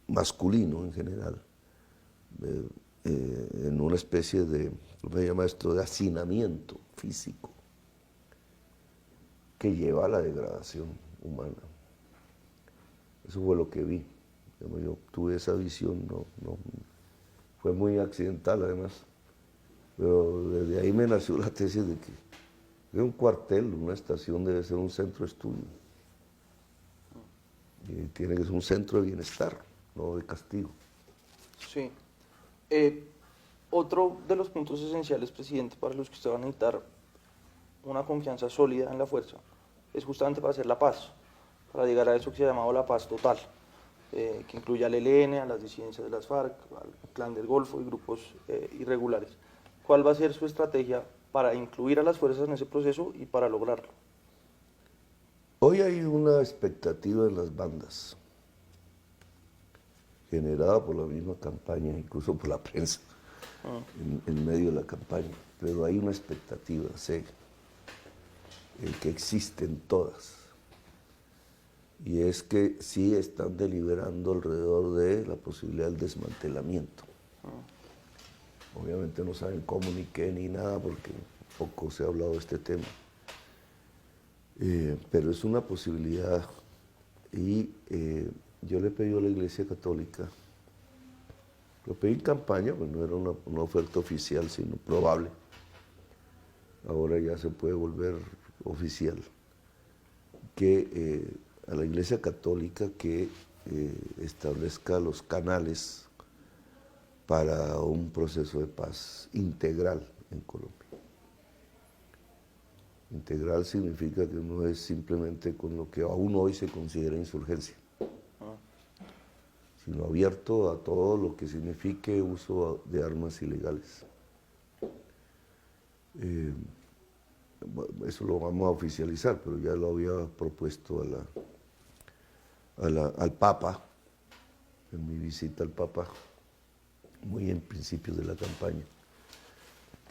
masculino en general, en una especie de, ¿cómo se llama esto?, de hacinamiento físico que lleva a la degradación humana. Eso fue lo que vi. Yo tuve esa visión, fue muy accidental además, pero desde ahí me nació la tesis de que un cuartel, una estación debe ser un centro de estudio. Y tiene que ser un centro de bienestar, no de castigo. Sí. Otro de los puntos esenciales, presidente, para los que usted va a necesitar una confianza sólida en la fuerza, es justamente para hacer la paz, para llegar a eso que se ha llamado la paz total, que incluye al ELN, a las disidencias de las FARC, al Clan del Golfo y grupos irregulares. ¿Cuál va a ser su estrategia para incluir a las fuerzas en ese proceso y para lograrlo? Hoy hay una expectativa en las bandas, generada por la misma campaña, incluso por la prensa, en medio de la campaña, pero hay una expectativa, sé, que existen todas, y es que sí están deliberando alrededor de la posibilidad del desmantelamiento. Obviamente no saben cómo, ni qué, ni nada, porque poco se ha hablado de este tema. Pero es una posibilidad, y yo le pedí a la Iglesia Católica, lo pedí en campaña, pues no era una oferta oficial, sino probable. Ahora ya se puede volver oficial, que a la Iglesia Católica que establezca los canales para un proceso de paz integral en Colombia. Integral significa que no es simplemente con lo que aún hoy se considera insurgencia, sino abierto a todo lo que signifique uso de armas ilegales. Eso lo vamos a oficializar, pero ya lo había propuesto al Papa, en mi visita al Papa, muy en principios de la campaña,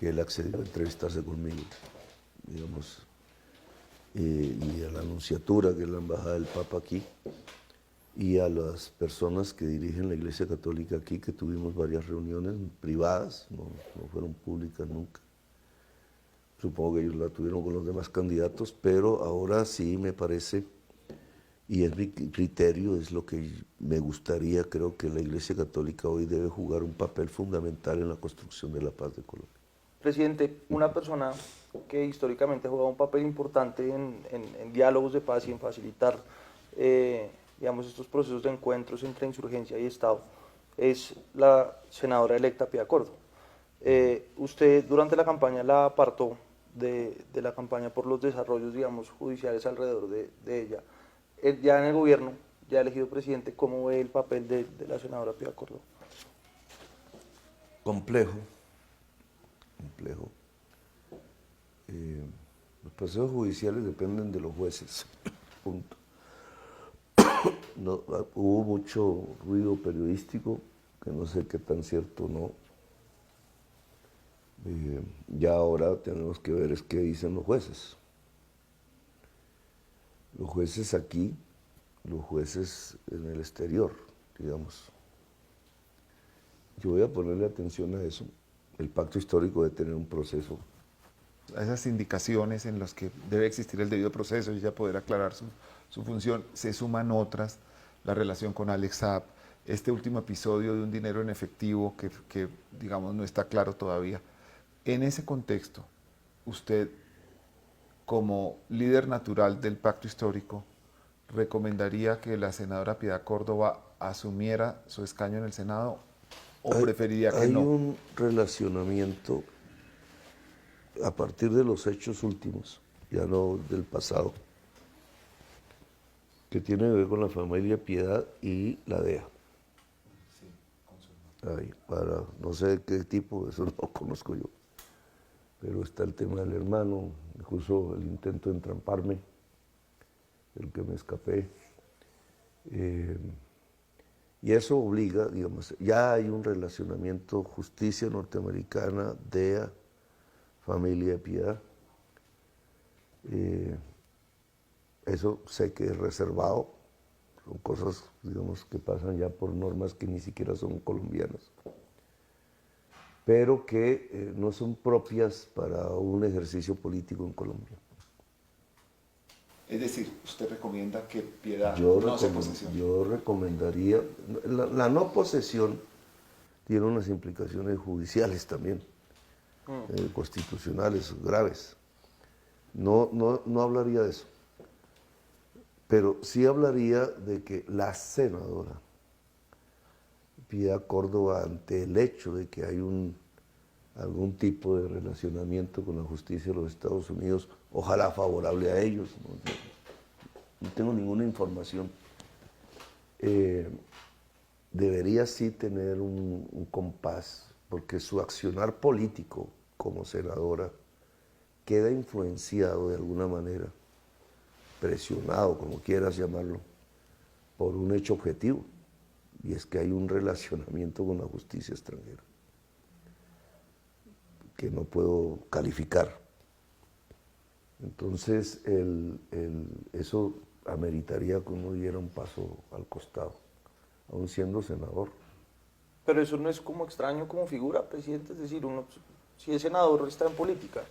que él accedió a entrevistarse conmigo, digamos, y a la Nunciatura, que es la embajada del Papa aquí, y a las personas que dirigen la Iglesia Católica aquí, que tuvimos varias reuniones privadas, no fueron públicas nunca. Supongo que ellos la tuvieron con los demás candidatos, pero ahora sí me parece, y es mi criterio, es lo que me gustaría, creo que la Iglesia Católica hoy debe jugar un papel fundamental en la construcción de la paz de Colombia. Presidente, una persona que históricamente ha jugado un papel importante en diálogos de paz y en facilitar digamos, estos procesos de encuentros entre insurgencia y Estado, es la senadora electa Piedad Córdoba. Usted durante la campaña la apartó de la campaña por los desarrollos, digamos, judiciales alrededor de ella. Ya en el gobierno, ya elegido presidente, ¿cómo ve el papel de la senadora Piedad Córdoba? Complejo, complejo. Los procesos judiciales dependen de los jueces, punto. No, hubo mucho ruido periodístico, que no sé qué tan cierto o no. Ya ahora tenemos que ver es qué dicen los jueces. Los jueces aquí, los jueces en el exterior, digamos. Yo voy a ponerle atención a eso. El pacto histórico debe tener un proceso. A esas indicaciones en las que debe existir el debido proceso y ya poder aclarar su función, se suman otras, la relación con Alex Saab, este último episodio de un dinero en efectivo que digamos no está claro todavía. En ese contexto, usted, como líder natural del pacto histórico, ¿recomendaría que la senadora Piedad Córdoba asumiera su escaño en el Senado o preferiría que no? Hay un relacionamiento a partir de los hechos últimos, ya no del pasado, que tiene que ver con la familia Piedad y la DEA. Ahí, para no sé qué tipo, eso no conozco yo, pero está el tema del hermano, incluso el intento de entramparme, el que me escapé. Y eso obliga, digamos, ya hay un relacionamiento justicia norteamericana, DEA, familia de Piedad. Eso sé que es reservado, son cosas, digamos, que pasan ya por normas que ni siquiera son colombianas, pero que no son propias para un ejercicio político en Colombia. Es decir, ¿usted recomienda que Piedad Yo no se posesione? Yo recomendaría, la no posesión tiene unas implicaciones judiciales también, constitucionales graves. No hablaría de eso, pero sí hablaría de que la senadora Piedad Córdoba, ante el hecho de que hay algún tipo de relacionamiento con la justicia de los Estados Unidos, ojalá favorable a ellos, no tengo ninguna información, debería sí tener un compás, porque su accionar político como senadora queda influenciado de alguna manera, presionado, como quieras llamarlo, por un hecho objetivo, y es que hay un relacionamiento con la justicia extranjera que no puedo calificar. Entonces, eso ameritaría que uno diera un paso al costado, aún siendo senador. Pero eso no es como extraño como figura, presidente, es decir, uno, si es senador está en política.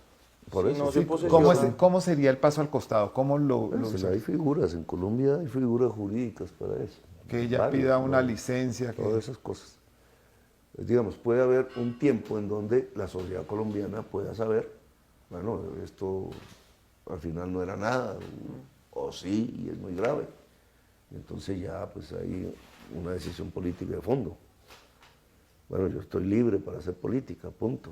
Por Si eso no sí, se posesiona. ¿Cómo sería el paso al costado? ¿Cómo Pues, hay figuras, en Colombia hay figuras jurídicas para eso. que ella Varios, pida una ¿no? licencia? Todas esas cosas. Digamos, puede haber un tiempo en donde la sociedad colombiana pueda saber, bueno, esto al final no era nada, o sí, y es muy grave. Entonces ya pues hay una decisión política de fondo. Bueno, yo estoy libre para hacer política, punto.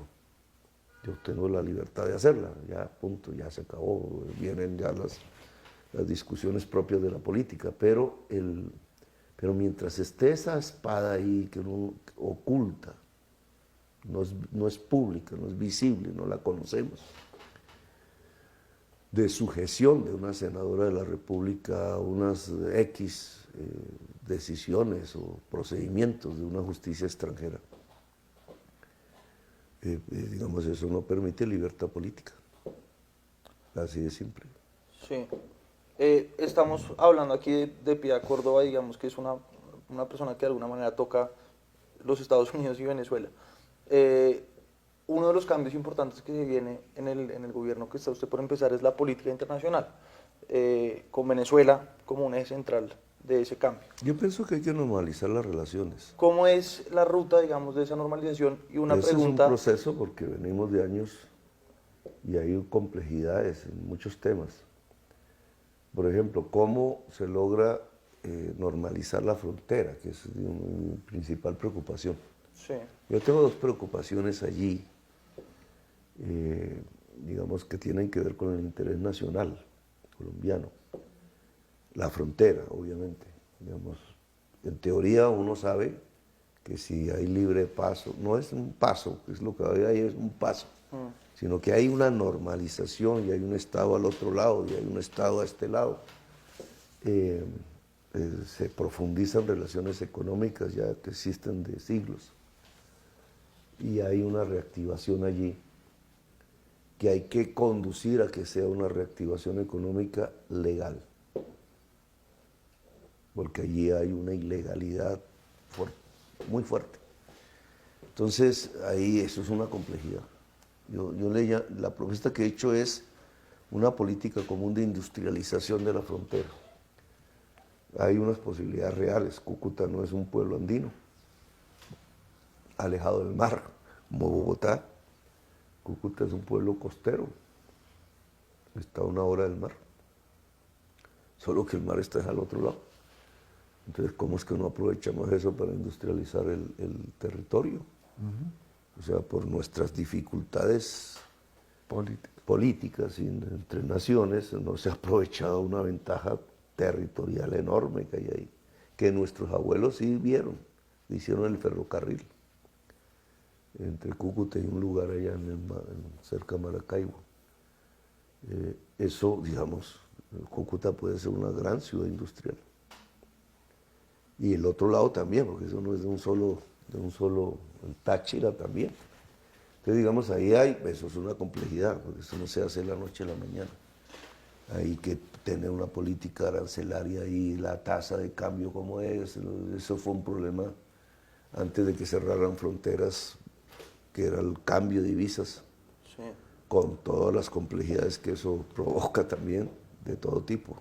Yo tengo la libertad de hacerla, ya, punto, ya se acabó. Vienen ya las discusiones propias de la política, pero mientras esté esa espada ahí que uno oculta, no es pública, no es visible, no la conocemos, de sujeción de una senadora de la República a unas X decisiones o procedimientos de una justicia extranjera. Digamos, eso no permite libertad política. Así de simple. Sí. Estamos hablando aquí de Piedad Córdoba, digamos que es una persona que de alguna manera toca los Estados Unidos y Venezuela. Uno de los cambios importantes que se viene en el gobierno que está usted por empezar es la política internacional, con Venezuela como un eje central de ese cambio. Yo pienso que hay que normalizar las relaciones. ¿Cómo es la ruta, digamos, de esa normalización? Y una Ese pregunta... es un proceso porque venimos de años y hay complejidades en muchos temas. Por ejemplo, ¿cómo se logra normalizar la frontera, que es mi principal preocupación. Sí. Yo tengo dos preocupaciones allí, digamos, que tienen que ver con el interés nacional colombiano. La frontera, obviamente. Digamos, en teoría uno sabe que si hay libre paso, no es un paso, que es lo que hay es un paso, sino que hay una normalización y hay un Estado al otro lado y hay un Estado a este lado. Se profundizan relaciones económicas ya que existen de siglos y hay una reactivación allí que hay que conducir a que sea una reactivación económica legal, porque allí hay una ilegalidad muy fuerte. Entonces, ahí eso es una complejidad. La propuesta que he hecho es una política común de industrialización de la frontera. Hay unas posibilidades reales. Cúcuta no es un pueblo andino, alejado del mar, como Bogotá. Cúcuta es un pueblo costero, está a 1 hora del mar, solo que el mar está al otro lado. Entonces, ¿cómo es que no aprovechamos eso para industrializar el territorio? O sea, por nuestras dificultades políticas entre naciones, no se ha aprovechado una ventaja territorial enorme que hay ahí, que nuestros abuelos sí vieron, hicieron el ferrocarril entre Cúcuta y un lugar allá cerca de Maracaibo. Eso, digamos, Cúcuta puede ser una gran ciudad industrial. Y el otro lado también, porque eso no es de un solo, el Táchira también. Entonces, digamos, eso es una complejidad, porque eso no se hace de la noche a la mañana. Hay que tener una política arancelaria y la tasa de cambio como es. Eso fue un problema antes de que cerraran fronteras, que era el cambio de divisas, Sí. con todas las complejidades que eso provoca también, de todo tipo.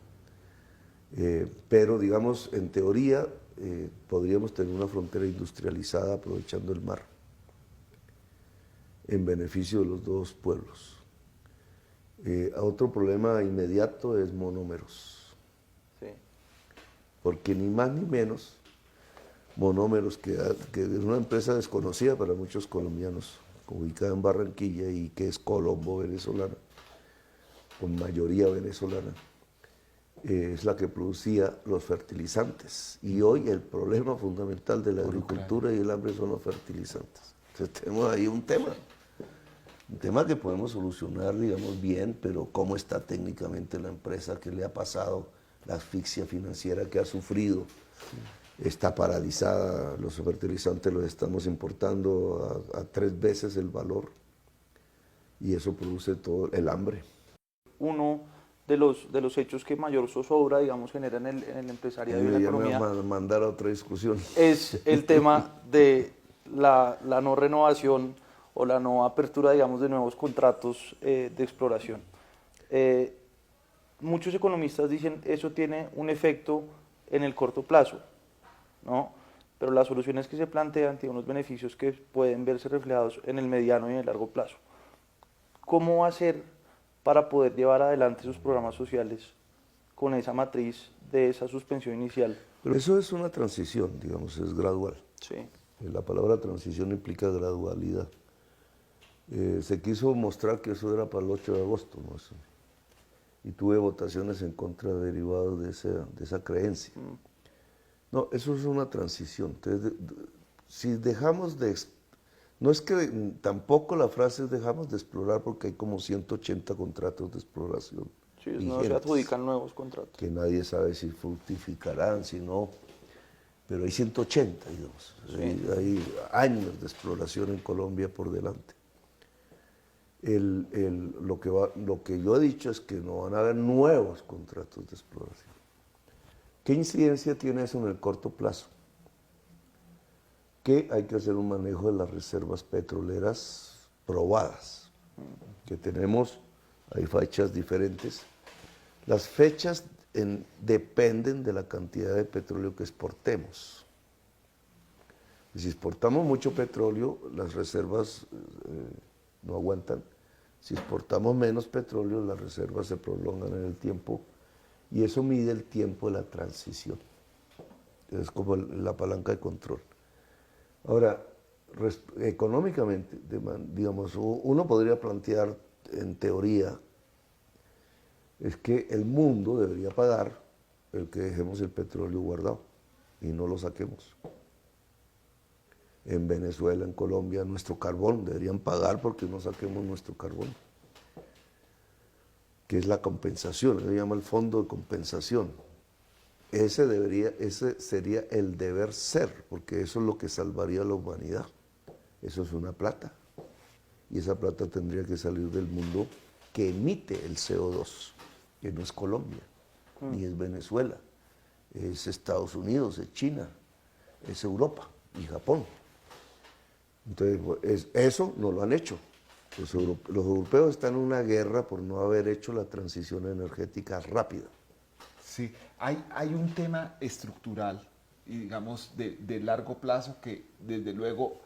Pero, digamos, en teoría, podríamos tener una frontera industrializada aprovechando el mar, en beneficio de los dos pueblos. Otro problema inmediato es monómeros, Sí. porque ni más ni menos Monómeros, que es una empresa desconocida para muchos colombianos, ubicada en Barranquilla y que es colombo-venezolana, con mayoría venezolana, es la que producía los fertilizantes. Y hoy el problema fundamental de la agricultura y el hambre son los fertilizantes. Entonces tenemos ahí un tema que podemos solucionar, digamos, bien, pero cómo está técnicamente la empresa, qué le ha pasado, la asfixia financiera que ha sufrido. Está paralizada, los fertilizantes los estamos importando a 3 veces el valor y eso produce todo el hambre. Uno de los hechos que mayor zozobra, digamos, genera en el empresariado y en la Ya me economía van a mandar a otra discusión. es el tema de la no renovación o la no apertura, digamos, de nuevos contratos de exploración. Muchos economistas dicen eso tiene un efecto en el corto plazo, ¿no? Pero las soluciones que se plantean tienen unos beneficios que pueden verse reflejados en el mediano y en el largo plazo. ¿Cómo hacer para poder llevar adelante esos programas sociales con esa matriz de esa suspensión inicial? Pero eso es una transición, digamos, es gradual. Sí. La palabra transición implica gradualidad. Se quiso mostrar que eso era para el 8 de agosto, ¿no? Y tuve votaciones en contra derivadas de esa creencia. No, eso es una transición. Entonces, si dejamos de... No es que tampoco la frase es dejamos de explorar porque hay como 180 contratos de exploración. Sí, no se vigentes, adjudican nuevos contratos. que nadie sabe si fructificarán, si no. Pero hay 180, digamos. Sí. Hay años de exploración en Colombia por delante. Lo que yo he dicho es que no van a haber nuevos contratos de exploración. ¿Qué incidencia tiene eso en el corto plazo? Que hay que hacer un manejo de las reservas petroleras probadas, que tenemos, hay fechas diferentes. Las fechas dependen de la cantidad de petróleo que exportemos. Y si exportamos mucho petróleo, las reservas no aguantan. Si exportamos menos petróleo, las reservas se prolongan en el tiempo y eso mide el tiempo de la transición. es como la palanca de control. Ahora, económicamente, digamos, uno podría plantear en teoría, es que el mundo debería pagar el que dejemos el petróleo guardado y no lo saquemos. En Venezuela, en Colombia, nuestro carbón, deberían pagar porque no saquemos nuestro carbón, que es la compensación, se llama el fondo de compensación. Ese sería el deber ser, porque eso es lo que salvaría a la humanidad. Eso es una plata. Y esa plata tendría que salir del mundo que emite el CO2, que no es Colombia, ni es Venezuela, es Estados Unidos, es China, es Europa y Japón. Entonces, eso no lo han hecho. Los europeos están en una guerra por no haber hecho la transición energética rápida. Sí, hay un tema estructural y digamos de largo plazo que desde luego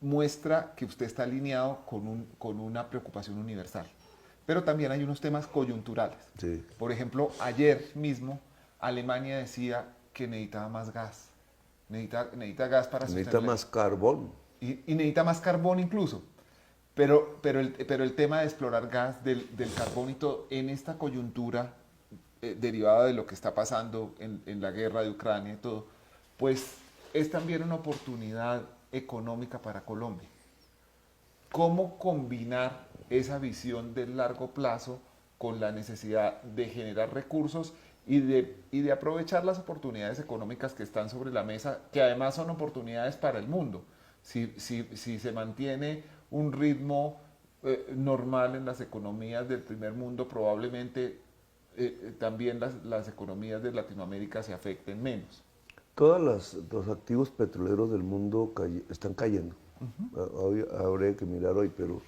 muestra que usted está alineado con una preocupación universal. Pero también hay unos temas coyunturales. Sí. Por ejemplo, ayer mismo Alemania decía que necesitaba más gas. Necesita gas para Necesita más carbón. y necesita más carbón incluso. Pero el tema de explorar gas, del carbón y todo, en esta coyuntura derivada de lo que está pasando en la guerra de Ucrania y todo, pues es también una oportunidad económica para Colombia. ¿Cómo combinar esa visión del largo plazo con la necesidad de generar recursos y de aprovechar las oportunidades económicas que están sobre la mesa, que además son oportunidades para el mundo? Si se mantiene un ritmo normal en las economías del primer mundo, probablemente también las economías de Latinoamérica se afecten menos. Todos los activos petroleros del mundo están cayendo. Habría que mirar hoy, pero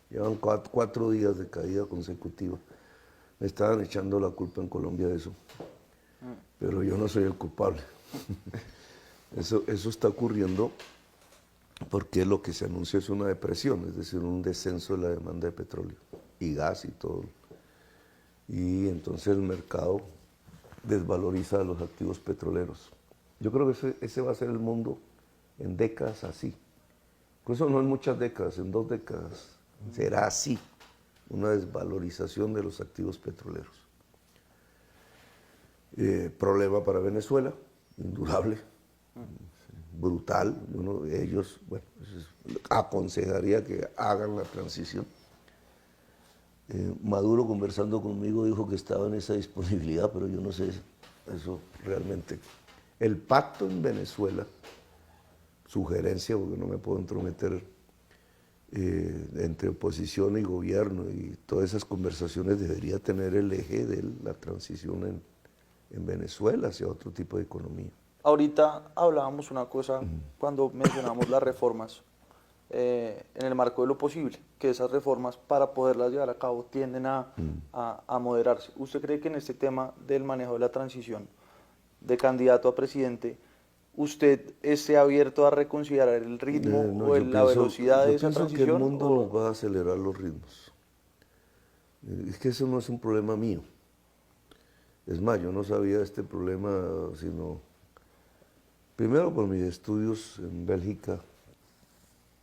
llevan 4 días de caída consecutiva. Me estaban echando la culpa en Colombia de eso, pero yo no soy el culpable. Eso está ocurriendo porque lo que se anuncia es una depresión, es decir, un descenso de la demanda de petróleo y gas y todo. Y entonces el mercado desvaloriza los activos petroleros. Yo creo que ese va a ser el mundo en décadas así. Incluso no en muchas décadas, en 2 décadas será así, una desvalorización de los activos petroleros. Problema para Venezuela, indudable, brutal. Ellos, bueno, aconsejaría que hagan la transición. Maduro, conversando conmigo, dijo que estaba en esa disponibilidad, pero yo no sé eso realmente. El pacto en Venezuela, sugerencia, porque no me puedo entrometer entre oposición y gobierno, y todas esas conversaciones debería tener el eje de la transición en Venezuela hacia otro tipo de economía. Ahorita hablábamos una cosa cuando mencionamos las reformas en el marco de lo posible, que esas reformas para poderlas llevar a cabo tienden a moderarse. ¿Usted cree que en este tema del manejo de la transición de candidato a presidente, usted esté abierto a reconsiderar el ritmo o la velocidad de esa transición? Yo pienso que el mundo nos va a acelerar los ritmos. Es que eso no es un problema mío. Es más, yo no sabía de este problema sino primero por mis estudios en Bélgica,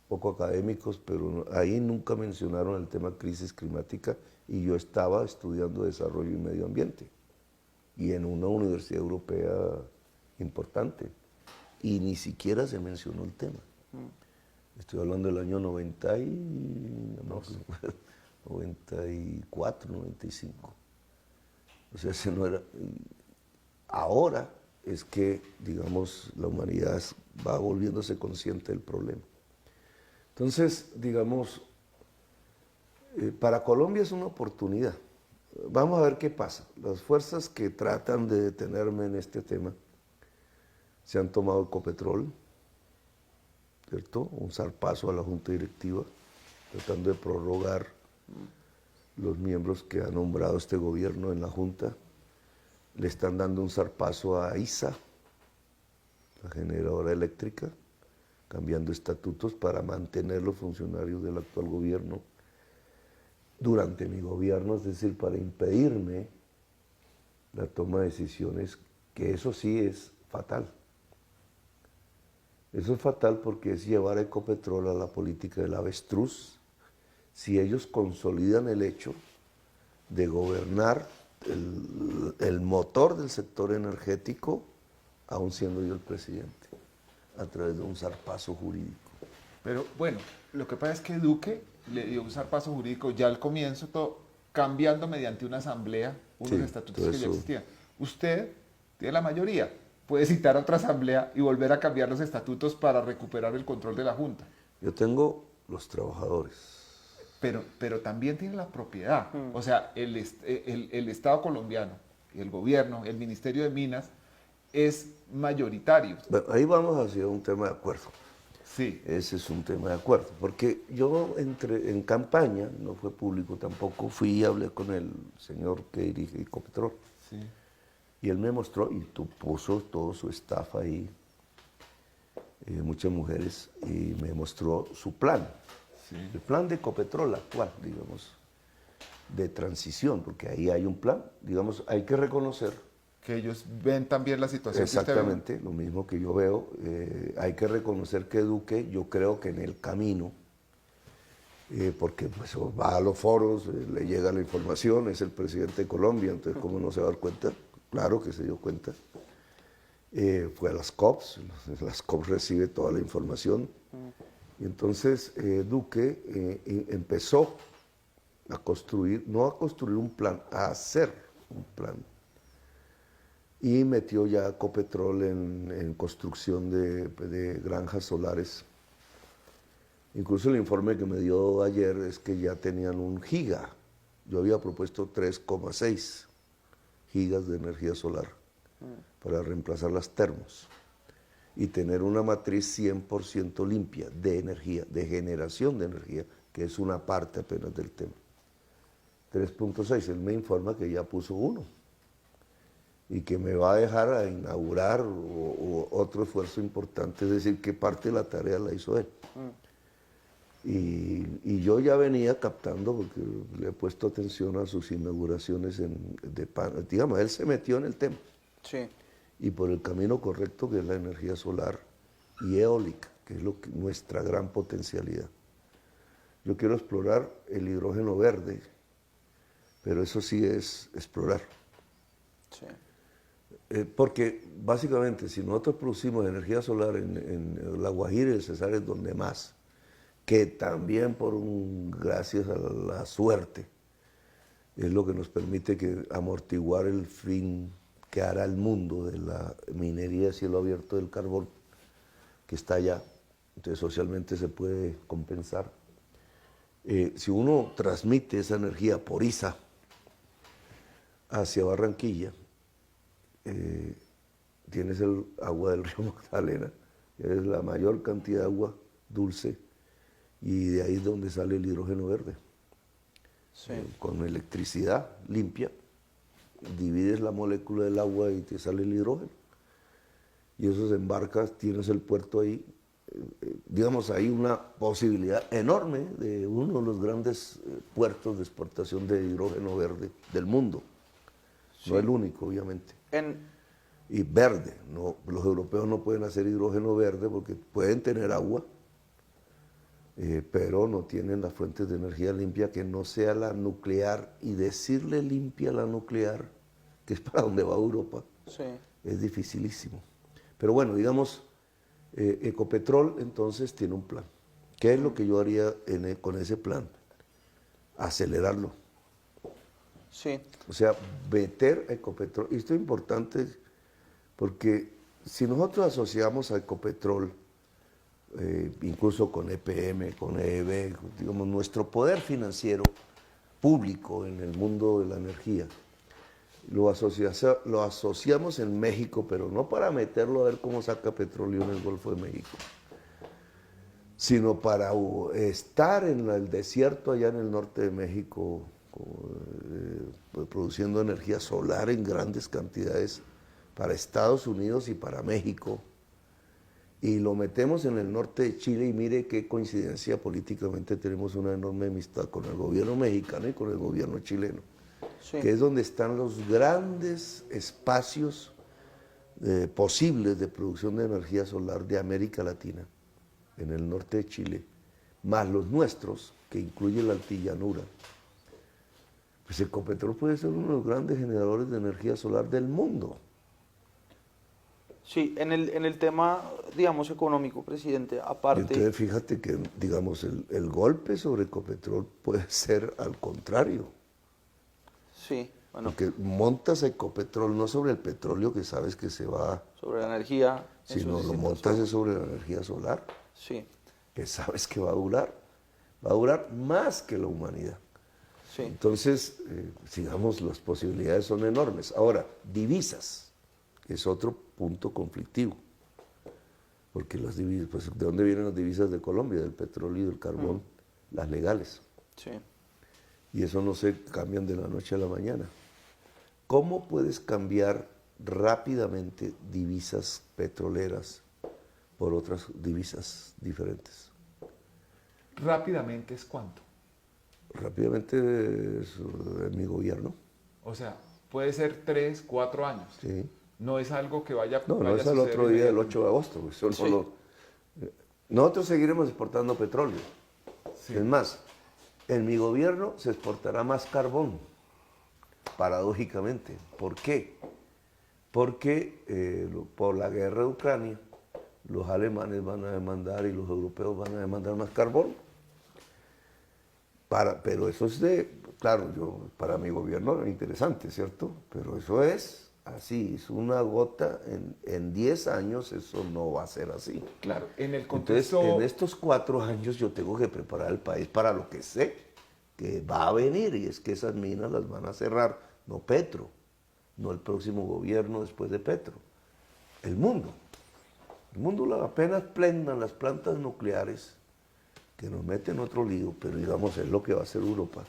poco académicos, pero ahí nunca mencionaron el tema crisis climática y yo estaba estudiando desarrollo y medio ambiente y en una universidad europea importante y ni siquiera se mencionó el tema. Estoy hablando del año 94, 95. O sea, ese no era. Ahora es que, digamos, la humanidad va volviéndose consciente del problema. Entonces, digamos, para Colombia es una oportunidad. Vamos a ver qué pasa. Las fuerzas que tratan de detenerme en este tema se han tomado Ecopetrol, ¿cierto? Un zarpazo a la Junta Directiva, tratando de prorrogar los miembros que ha nombrado este gobierno en la Junta. Le están dando un zarpazo a ISA, la generadora eléctrica, cambiando estatutos para mantener los funcionarios del actual gobierno durante mi gobierno, es decir, para impedirme la toma de decisiones, que eso sí es fatal. Eso es fatal porque es llevar a Ecopetrol a la política del avestruz si ellos consolidan el hecho de gobernar el motor del sector energético, aún siendo yo el presidente, a través de un zarpazo jurídico. Pero bueno, lo que pasa es que Duque le dio un zarpazo jurídico ya al comienzo, todo, cambiando mediante una asamblea unos Sí, estatutos todo que ya eso. existían. Usted tiene la mayoría, puede citar a otra asamblea y volver a cambiar los estatutos para recuperar el control de la Junta. Yo tengo los trabajadores. Pero también tiene la propiedad. O sea, el Estado colombiano, el gobierno, el Ministerio de Minas, es mayoritario. Bueno, ahí vamos hacia un tema de acuerdo. Sí, Ese es un tema de acuerdo. Porque yo entré en campaña, no fue público tampoco, fui y hablé con el señor que dirige Ecopetrol. sí. Y él me mostró, y puso todo su staff ahí, muchas mujeres, y me mostró su plan. Sí. El plan de Ecopetrol actual, digamos, de transición, porque ahí hay un plan, digamos, hay que reconocer. Que ellos ven también la situación que usted ve. Exactamente, lo mismo que yo veo, hay que reconocer que Duque, yo creo que en el camino, porque pues, va a los foros, le llega la información, es el presidente de Colombia, entonces ¿cómo no se va a dar cuenta? Claro que se dio cuenta. Fue a las COPs, las COPs recibe toda la información. Y entonces Duque empezó a construir, no a construir un plan, a hacer un plan. Y metió ya Ecopetrol en construcción de granjas solares. Incluso el informe que me dio ayer es que ya tenían 1 giga. Yo había propuesto 3,6 gigas de energía solar para reemplazar las termos y tener una matriz 100% limpia de energía, de generación de energía, que es una parte apenas del tema. 3,6, él me informa que ya puso 1 y que me va a dejar a inaugurar otro esfuerzo importante, es decir, que parte de la tarea la hizo él. Y yo ya venía captando, porque le he puesto atención a sus inauguraciones digamos, él se metió en el tema. Sí. Y por el camino correcto, que es la energía solar y eólica, que es nuestra gran potencialidad. Yo quiero explorar el hidrógeno verde, pero eso sí es explorar. Sí. Porque básicamente si nosotros producimos energía solar en La Guajira y el Cesar es donde más, que también gracias a la suerte es lo que nos permite amortiguar el fin que hará el mundo de la minería de cielo abierto del carbón, que está allá, entonces socialmente se puede compensar. Si uno transmite esa energía por ISA hacia Barranquilla, tienes el agua del río Magdalena, que es la mayor cantidad de agua dulce, y de ahí es donde sale el hidrógeno verde. Sí. Con electricidad limpia, divides la molécula del agua y te sale el hidrógeno. Y eso se embarca, tienes el puerto ahí. Digamos, hay una posibilidad enorme de uno de los grandes puertos de exportación de hidrógeno verde del mundo. Sí. No el único, obviamente. En, Y verde. No, los europeos no pueden hacer hidrógeno verde porque pueden tener agua, pero no tienen las fuentes de energía limpia que no sea la nuclear. Y decirle limpia la nuclear, que es para donde va Europa, sí. es dificilísimo. Pero bueno, digamos, Ecopetrol entonces tiene un plan. ¿Qué es lo que yo haría con ese plan? Acelerarlo. Sí. O sea, meter a Ecopetrol. Y esto es importante porque si nosotros asociamos a Ecopetrol, incluso con EPM, con EEB, digamos, nuestro poder financiero público en el mundo de la energía, lo asociamos en México, pero no para meterlo a ver cómo saca petróleo en el Golfo de México, sino para estar en el desierto allá en el norte de México, produciendo energía solar en grandes cantidades para Estados Unidos y para México, y lo metemos en el norte de Chile, y mire qué coincidencia, políticamente tenemos una enorme amistad con el gobierno mexicano y con el gobierno chileno, Sí. que es donde están los grandes espacios posibles de producción de energía solar de América Latina, en el norte de Chile, más los nuestros, que incluye la altillanura, pues Ecopetrol puede ser uno de los grandes generadores de energía solar del mundo. Sí, en el tema, digamos, económico, presidente, Y aparte... entonces fíjate que, digamos, el golpe sobre Ecopetrol puede ser al contrario. Sí, bueno, Porque montas Ecopetrol no sobre el petróleo que sabes que se va, sobre la energía... en sino sus lo distintas montas formas. sobre la energía solar, Sí, que sabes que va a durar más que la humanidad. sí, Entonces, digamos, las posibilidades son enormes. Ahora, divisas es otro punto conflictivo, porque las divisas, pues, ¿de dónde vienen las divisas de Colombia? Del petróleo y del carbón, las legales. sí. Y eso no se cambian de la noche a la mañana. ¿Cómo puedes cambiar rápidamente divisas petroleras por otras divisas diferentes? Rápidamente es cuánto. Rápidamente es mi gobierno. O sea, puede ser 3, 4 años. Sí. No es algo que vaya, No, no vaya es a al suceder otro día del inmediatamente. 8 de agosto. Pues, eso no Sí. Nosotros seguiremos exportando petróleo. Sí. Es más, en mi gobierno se exportará más carbón, paradójicamente. ¿Por qué? Porque por la guerra de Ucrania, los alemanes van a demandar y los europeos van a demandar más carbón. Pero eso es claro, para mi gobierno es interesante, ¿cierto? Pero eso es así, es una gota, en 10 años eso no va a ser así. Claro, en el Entonces, contexto... en estos 4 años yo tengo que preparar el país para lo que sé que va a venir, y es que esas minas las van a cerrar, no Petro, no el próximo gobierno después de Petro, el mundo. El mundo apenas prendan las plantas nucleares, que nos meten otro lío, pero digamos es lo que va a hacer Europa,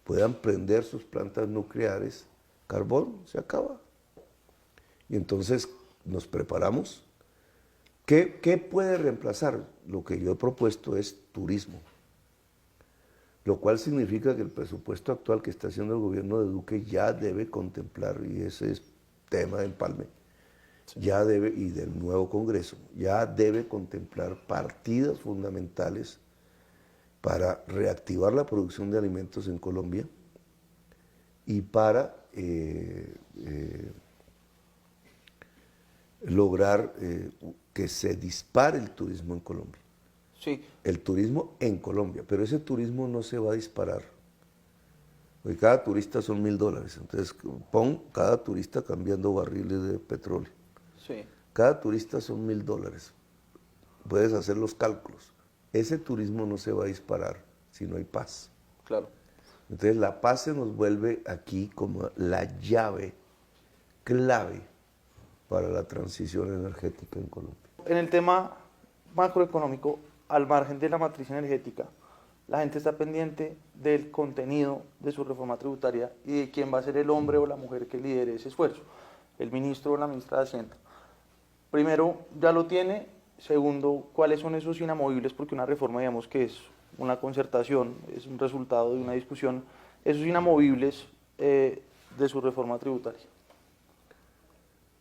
puedan prender sus plantas nucleares, carbón se acaba. Y entonces nos preparamos. ¿Qué puede reemplazar? Lo que yo he propuesto es turismo, lo cual significa que el presupuesto actual que está haciendo el gobierno de Duque ya debe contemplar, y ese es tema del Palme, ya debe, y del nuevo Congreso, ya debe contemplar partidas fundamentales para reactivar la producción de alimentos en Colombia y para lograr que se dispare el turismo en Colombia. Sí, El turismo en Colombia, pero ese turismo no se va a disparar. Porque cada turista son $1.000, entonces pon cada turista cambiando barriles de petróleo. sí, Cada turista son $1.000. Puedes hacer los cálculos. Ese turismo no se va a disparar si no hay paz. claro. Entonces la paz se nos vuelve aquí como la llave clave para la transición energética en Colombia. En el tema macroeconómico, al margen de la matriz energética, la gente está pendiente del contenido de su reforma tributaria y de quién va a ser el hombre o la mujer que lidere ese esfuerzo, el ministro o la ministra de Hacienda. Primero, ¿ya lo tiene? Segundo, ¿cuáles son esos inamovibles? Porque una reforma, digamos que es una concertación, es un resultado de una discusión, esos inamovibles de su reforma tributaria.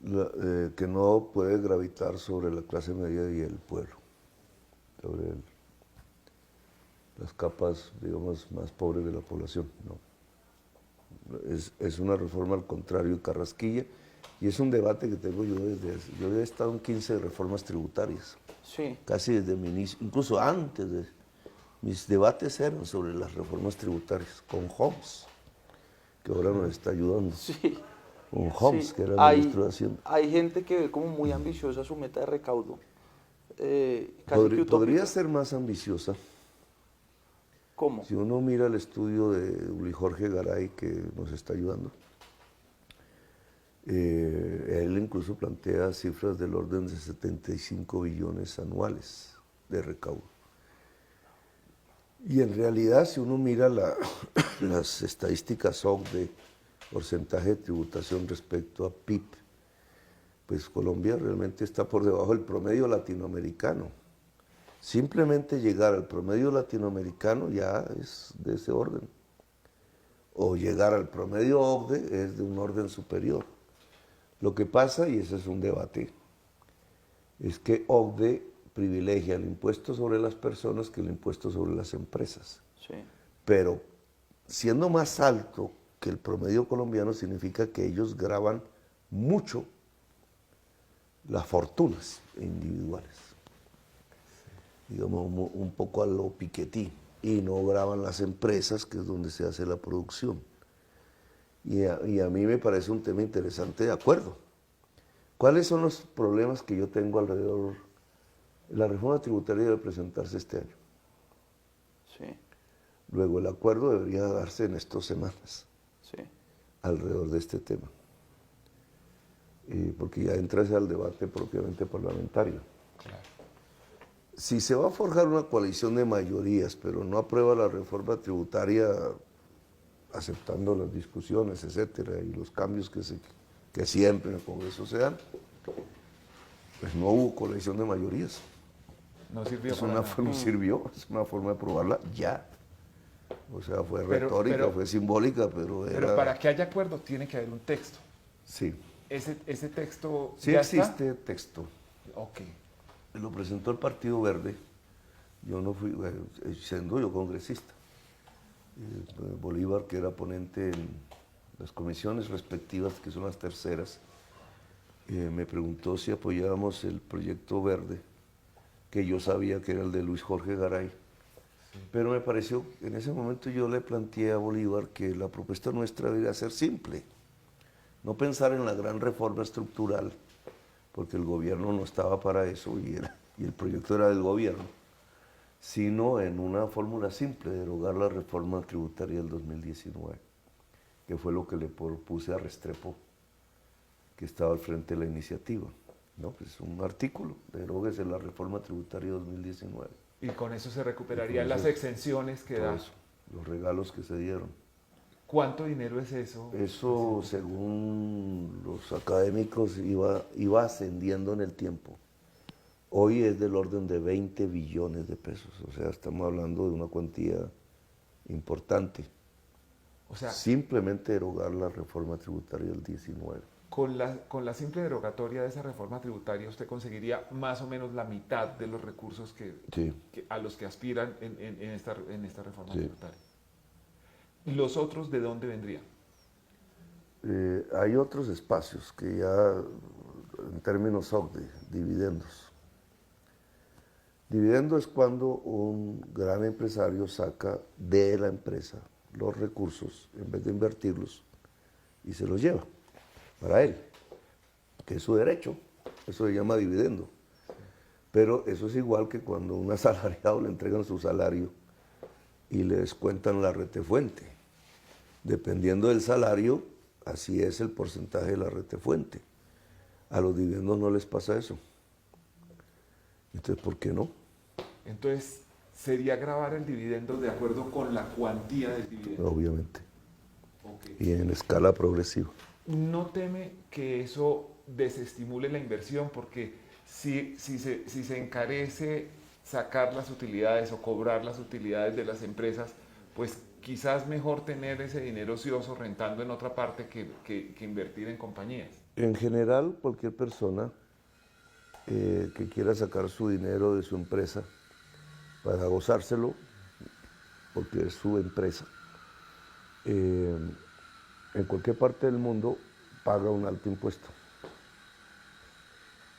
Que no puede gravitar sobre la clase media y el pueblo, sobre las capas, digamos, más pobres de la población. No. Es una reforma al contrario, carrasquilla, y es un debate que tengo yo yo he estado en 15 reformas tributarias, Sí, casi desde mi inicio, incluso antes mis debates eran sobre las reformas tributarias, con Hobbes, que ahora nos está ayudando. sí. Con Hobbes, Sí, que era hay, ministro de Hacienda. hay gente que ve como muy ambiciosa su meta de recaudo. Casi que utópica. Podría ser más ambiciosa. ¿Cómo? Si uno mira el estudio de Uli Jorge Garay, que nos está ayudando, él incluso plantea cifras del orden de 75 billones anuales de recaudo. Y en realidad, si uno mira las estadísticas OCDE, porcentaje de tributación respecto a PIB, pues Colombia realmente está por debajo del promedio latinoamericano. Simplemente llegar al promedio latinoamericano ya es de ese orden. O llegar al promedio OCDE es de un orden superior. Lo que pasa, y ese es un debate, es que OCDE privilegia el impuesto sobre las personas que el impuesto sobre las empresas. Sí. Pero siendo más alto que el promedio colombiano significa que ellos gravan mucho las fortunas individuales. Digamos, un poco a lo Piketty, y no graban las empresas, que es donde se hace la producción. Y a mí me parece un tema interesante, de acuerdo. ¿Cuáles son los problemas que yo tengo alrededor? La reforma tributaria debe presentarse este año. Sí. Luego, el acuerdo debería darse en estas semanas Sí. alrededor de este tema. Porque ya entra al debate propiamente parlamentario. Claro. Si se va a forjar una coalición de mayorías, pero no aprueba la reforma tributaria aceptando las discusiones, etcétera, y los cambios que siempre en el Congreso se dan, pues no hubo coalición de mayorías. No sirvió Es para una, nada. no sirvió, es una forma de aprobarla ya. O sea, fue Pero- retórica, pero- fue simbólica, pero era... Pero para que haya acuerdo tiene que haber un texto. Sí, Ese texto sí ya existe texto. está. Ok. Lo presentó el Partido Verde. Yo no fui, siendo yo congresista. Bolívar, que era ponente en las comisiones respectivas, que son las terceras, me preguntó si apoyábamos el proyecto Verde, que yo sabía que era el de Luis Jorge Garay. Pero me pareció, en ese momento yo le planteé a Bolívar que la propuesta nuestra debía ser simple, no pensar en la gran reforma estructural, porque el gobierno no estaba para eso y el proyecto era del gobierno, sino en una fórmula simple, derogar la reforma tributaria del 2019, que fue lo que le propuse a Restrepo, que estaba al frente de la iniciativa. ¿No? Pues un artículo, deróguese la reforma tributaria 2019. Y con eso se recuperarían Y con las eso- exenciones que Todo da. eso, los regalos que se dieron. ¿Cuánto dinero es eso? Eso, según los académicos, iba ascendiendo en el tiempo. Hoy es del orden de 20 billones de pesos, o sea, estamos hablando de una cuantía importante. O sea, Simplemente derogar la reforma tributaria del 19. con la simple derogatoria de esa reforma tributaria, usted conseguiría más o menos la mitad de los recursos Sí. a los que aspiran en esta reforma Sí. tributaria. ¿Los otros de dónde vendrían? Hay otros espacios que ya, en términos OCDE, dividendos. Dividendo es cuando un gran empresario saca de la empresa los recursos en vez de invertirlos y se los lleva para él, que es su derecho, eso se llama dividendo. Pero eso es igual que cuando a un asalariado le entregan su salario y le descuentan la retefuente. Dependiendo del salario, así es el porcentaje de la retefuente. A los dividendos no les pasa eso. Entonces, ¿por qué no? Entonces, sería grabar el dividendo de acuerdo con la cuantía del dividendo. Obviamente. Ok. Y en escala progresiva. ¿No teme que eso desestimule la inversión? Porque si se encarece sacar las utilidades o cobrar las utilidades de las empresas, pues quizás mejor tener ese dinero ocioso rentando en otra parte que invertir en compañías. En general, cualquier persona que quiera sacar su dinero de su empresa para gozárselo, porque es su empresa, en cualquier parte del mundo paga un alto impuesto.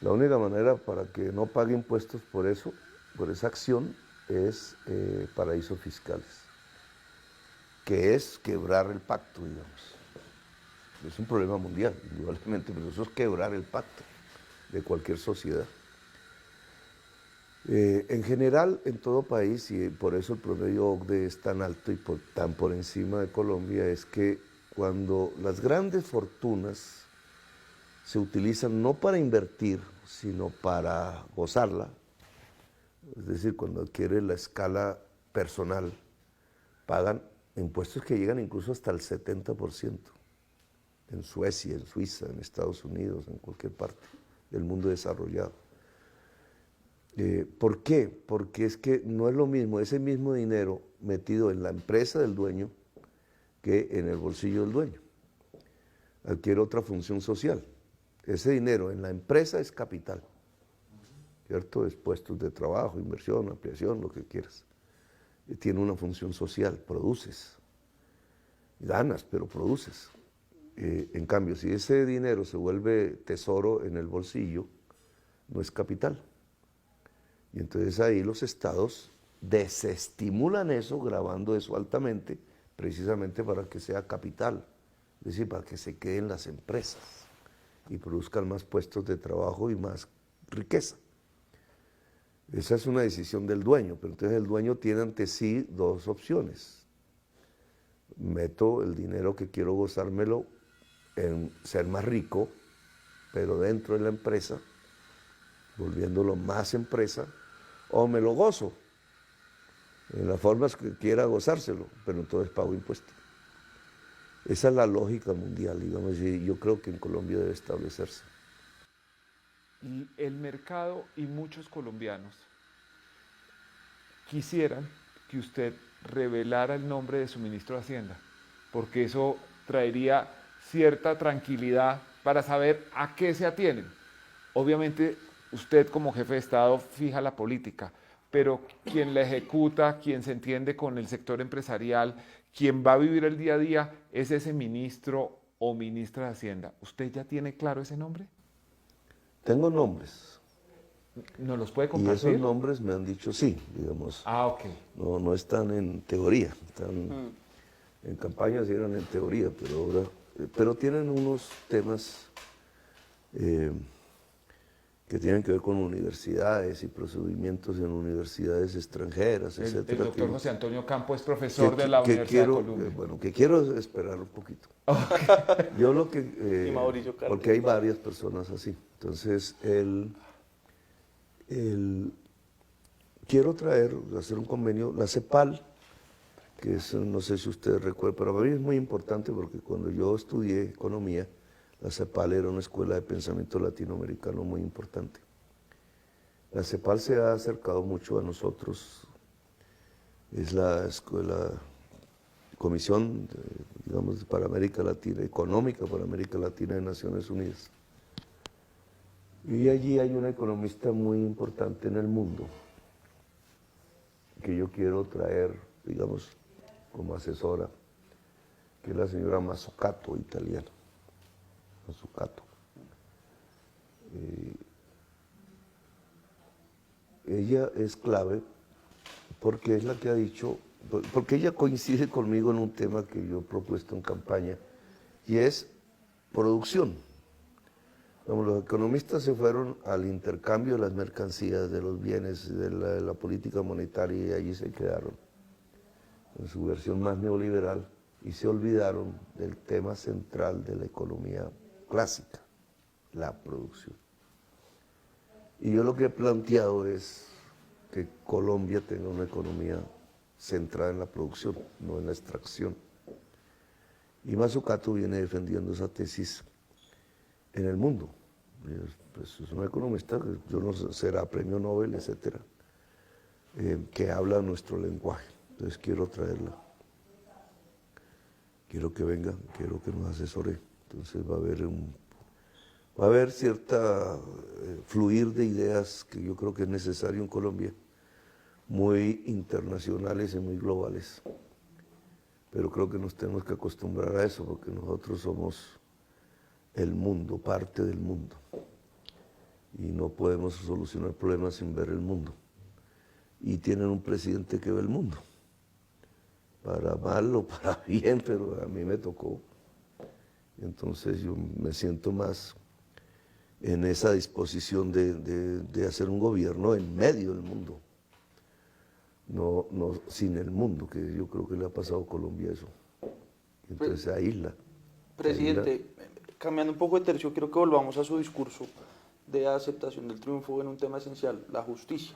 La única manera para que no pague impuestos por eso, por esa acción, es paraísos fiscales, que es quebrar el pacto, digamos. Es un problema mundial, indudablemente, pero eso es quebrar el pacto de cualquier sociedad. En general, en todo país, y por eso el promedio OCDE es tan alto y tan por encima de Colombia, es que cuando las grandes fortunas se utilizan no para invertir, sino para gozarla, es decir, cuando adquiere la escala personal, pagan impuestos que llegan incluso hasta el 70%, en Suecia, en Suiza, en Estados Unidos, en cualquier parte del mundo desarrollado. ¿Por qué? Porque es que no es lo mismo ese mismo dinero metido en la empresa del dueño que en el bolsillo del dueño. Adquiere otra función social, Ese dinero en la empresa es capital, ¿cierto? Es puestos de trabajo, inversión, ampliación, lo que quieras. Y tiene una función social, produces. Ganas, pero produces. En cambio, si ese dinero se vuelve tesoro en el bolsillo, no es capital. Y entonces ahí los estados desestimulan eso, grabando eso altamente, precisamente para que sea capital, es decir, para que se queden las empresas y produzcan más puestos de trabajo y más riqueza. Esa es una decisión del dueño, pero entonces el dueño tiene ante sí dos opciones. Meto el dinero que quiero gozármelo en ser más rico, pero dentro de la empresa, volviéndolo más empresa, o me lo gozo en las formas que quiera gozárselo, pero entonces pago impuestos. Esa es la lógica mundial, digamos, y yo creo que en Colombia debe establecerse. Y el mercado y muchos colombianos quisieran que usted revelara el nombre de su ministro de Hacienda, porque eso traería cierta tranquilidad para saber a qué se atienen. Obviamente, usted como jefe de Estado fija la política, pero quien la ejecuta, quien se entiende con el sector empresarial, quien va a vivir el día a día, es ese ministro o ministra de Hacienda. ¿Usted ya tiene claro ese nombre? Tengo nombres. ¿Nos los puede Y compartir? esos nombres me han dicho sí, digamos. Ah, ok. No están en teoría, están en campaña, sí eran en teoría, pero ahora, pero tienen unos temas que tienen que ver con universidades y procedimientos en universidades extranjeras, El etcétera. doctor José Antonio Campo es profesor de la Universidad de Colombia. Bueno, que quiero esperar un poquito. Yo lo que... Y Mauricio Cárdenas. porque hay varias personas así. Entonces, quiero hacer un convenio, la CEPAL, que es, no sé si ustedes recuerdan, pero para mí es muy importante porque cuando yo estudié economía, la CEPAL era una escuela de pensamiento latinoamericano muy importante. La CEPAL se ha acercado mucho a nosotros, es la escuela, Comisión, digamos, para América Latina, económica para América Latina de Naciones Unidas. Y allí hay una economista muy importante en el mundo, que yo quiero traer, digamos, como asesora, que es la señora Mazzucato, italiana. Mazzucato. Ella es clave porque es la que ha dicho, porque ella coincide conmigo en un tema que yo he propuesto en campaña, y es producción. Como los economistas se fueron al intercambio de las mercancías, de los bienes, de la política monetaria, y allí se quedaron, en su versión más neoliberal, y se olvidaron del tema central de la economía clásica, la producción. Y yo lo que he planteado es que Colombia tenga una economía centrada en la producción, no en la extracción. Y Mazzucato viene defendiendo esa tesis en el mundo. Pues es una economista, yo no sé, será premio Nobel, etcétera, que habla nuestro lenguaje. Entonces quiero traerla. Quiero que venga, quiero que nos asesore. Entonces va a haber cierta fluir de ideas que yo creo que es necesario en Colombia, muy internacionales y muy globales. Pero creo que nos tenemos que acostumbrar a eso, porque nosotros somos el mundo, parte del mundo. Y no podemos solucionar problemas sin ver el mundo. Y tienen un presidente que ve el mundo. Para mal o para bien, pero a mí me tocó. Entonces yo me siento más en esa disposición de hacer un gobierno en medio del mundo. No sin el mundo, que yo creo que le ha pasado a Colombia eso. Entonces se aísla. Presidente, cambiando un poco de tercio, quiero que volvamos a su discurso de aceptación del triunfo en un tema esencial, la justicia.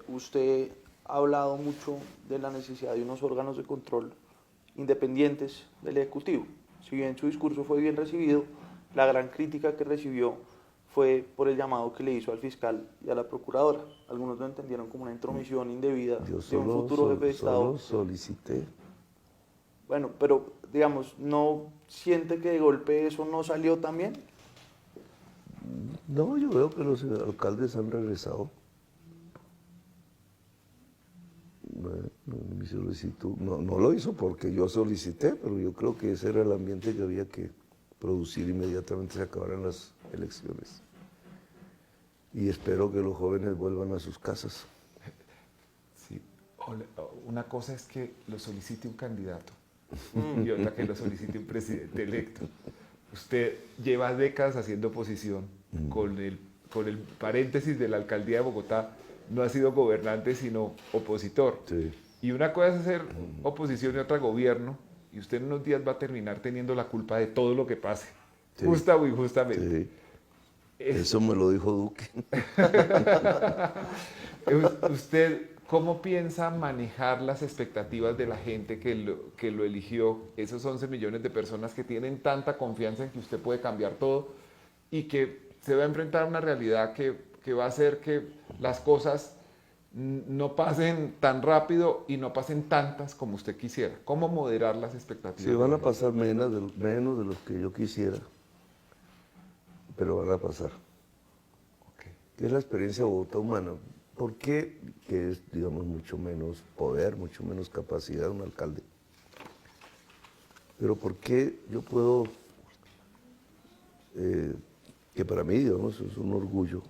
Usted ha hablado mucho de la necesidad de unos órganos de control independientes del Ejecutivo. Si bien su discurso fue bien recibido, la gran crítica que recibió fue por el llamado que le hizo al fiscal y a la procuradora. Algunos lo entendieron como una intromisión indebida de un futuro jefe de Estado. Solo solicité. Bueno, pero digamos, ¿no siente que de golpe eso no salió tan bien? No, yo veo que los alcaldes han regresado. Mi solicitud, no lo hizo porque yo solicité, pero yo creo que ese era el ambiente que había que producir inmediatamente se acabaran las elecciones. Y espero que los jóvenes vuelvan a sus casas. Sí. Una cosa es que lo solicite un candidato y otra que lo solicite un presidente electo. Usted lleva décadas haciendo oposición con el paréntesis de la alcaldía de Bogotá. No ha sido gobernante, sino opositor. Sí. Y una cosa es hacer oposición y otra gobierno, y usted en unos días va a terminar teniendo la culpa de todo lo que pase, Sí. justa o injustamente. Sí. Eso me lo dijo Duque. ¿Usted cómo piensa manejar las expectativas de la gente que lo eligió, esos 11 millones de personas que tienen tanta confianza en que usted puede cambiar todo y que se va a enfrentar a una realidad que va a hacer que las cosas no pasen tan rápido y no pasen tantas como usted quisiera? ¿Cómo moderar las expectativas? Sí, van a pasar menos de los que yo quisiera, pero van a pasar. Okay. ¿Qué es la experiencia de Bogotá humana? ¿Por qué? Que es, digamos, mucho menos poder, mucho menos capacidad de un alcalde. Pero ¿por qué yo puedo, que para mí, digamos, es un orgullo,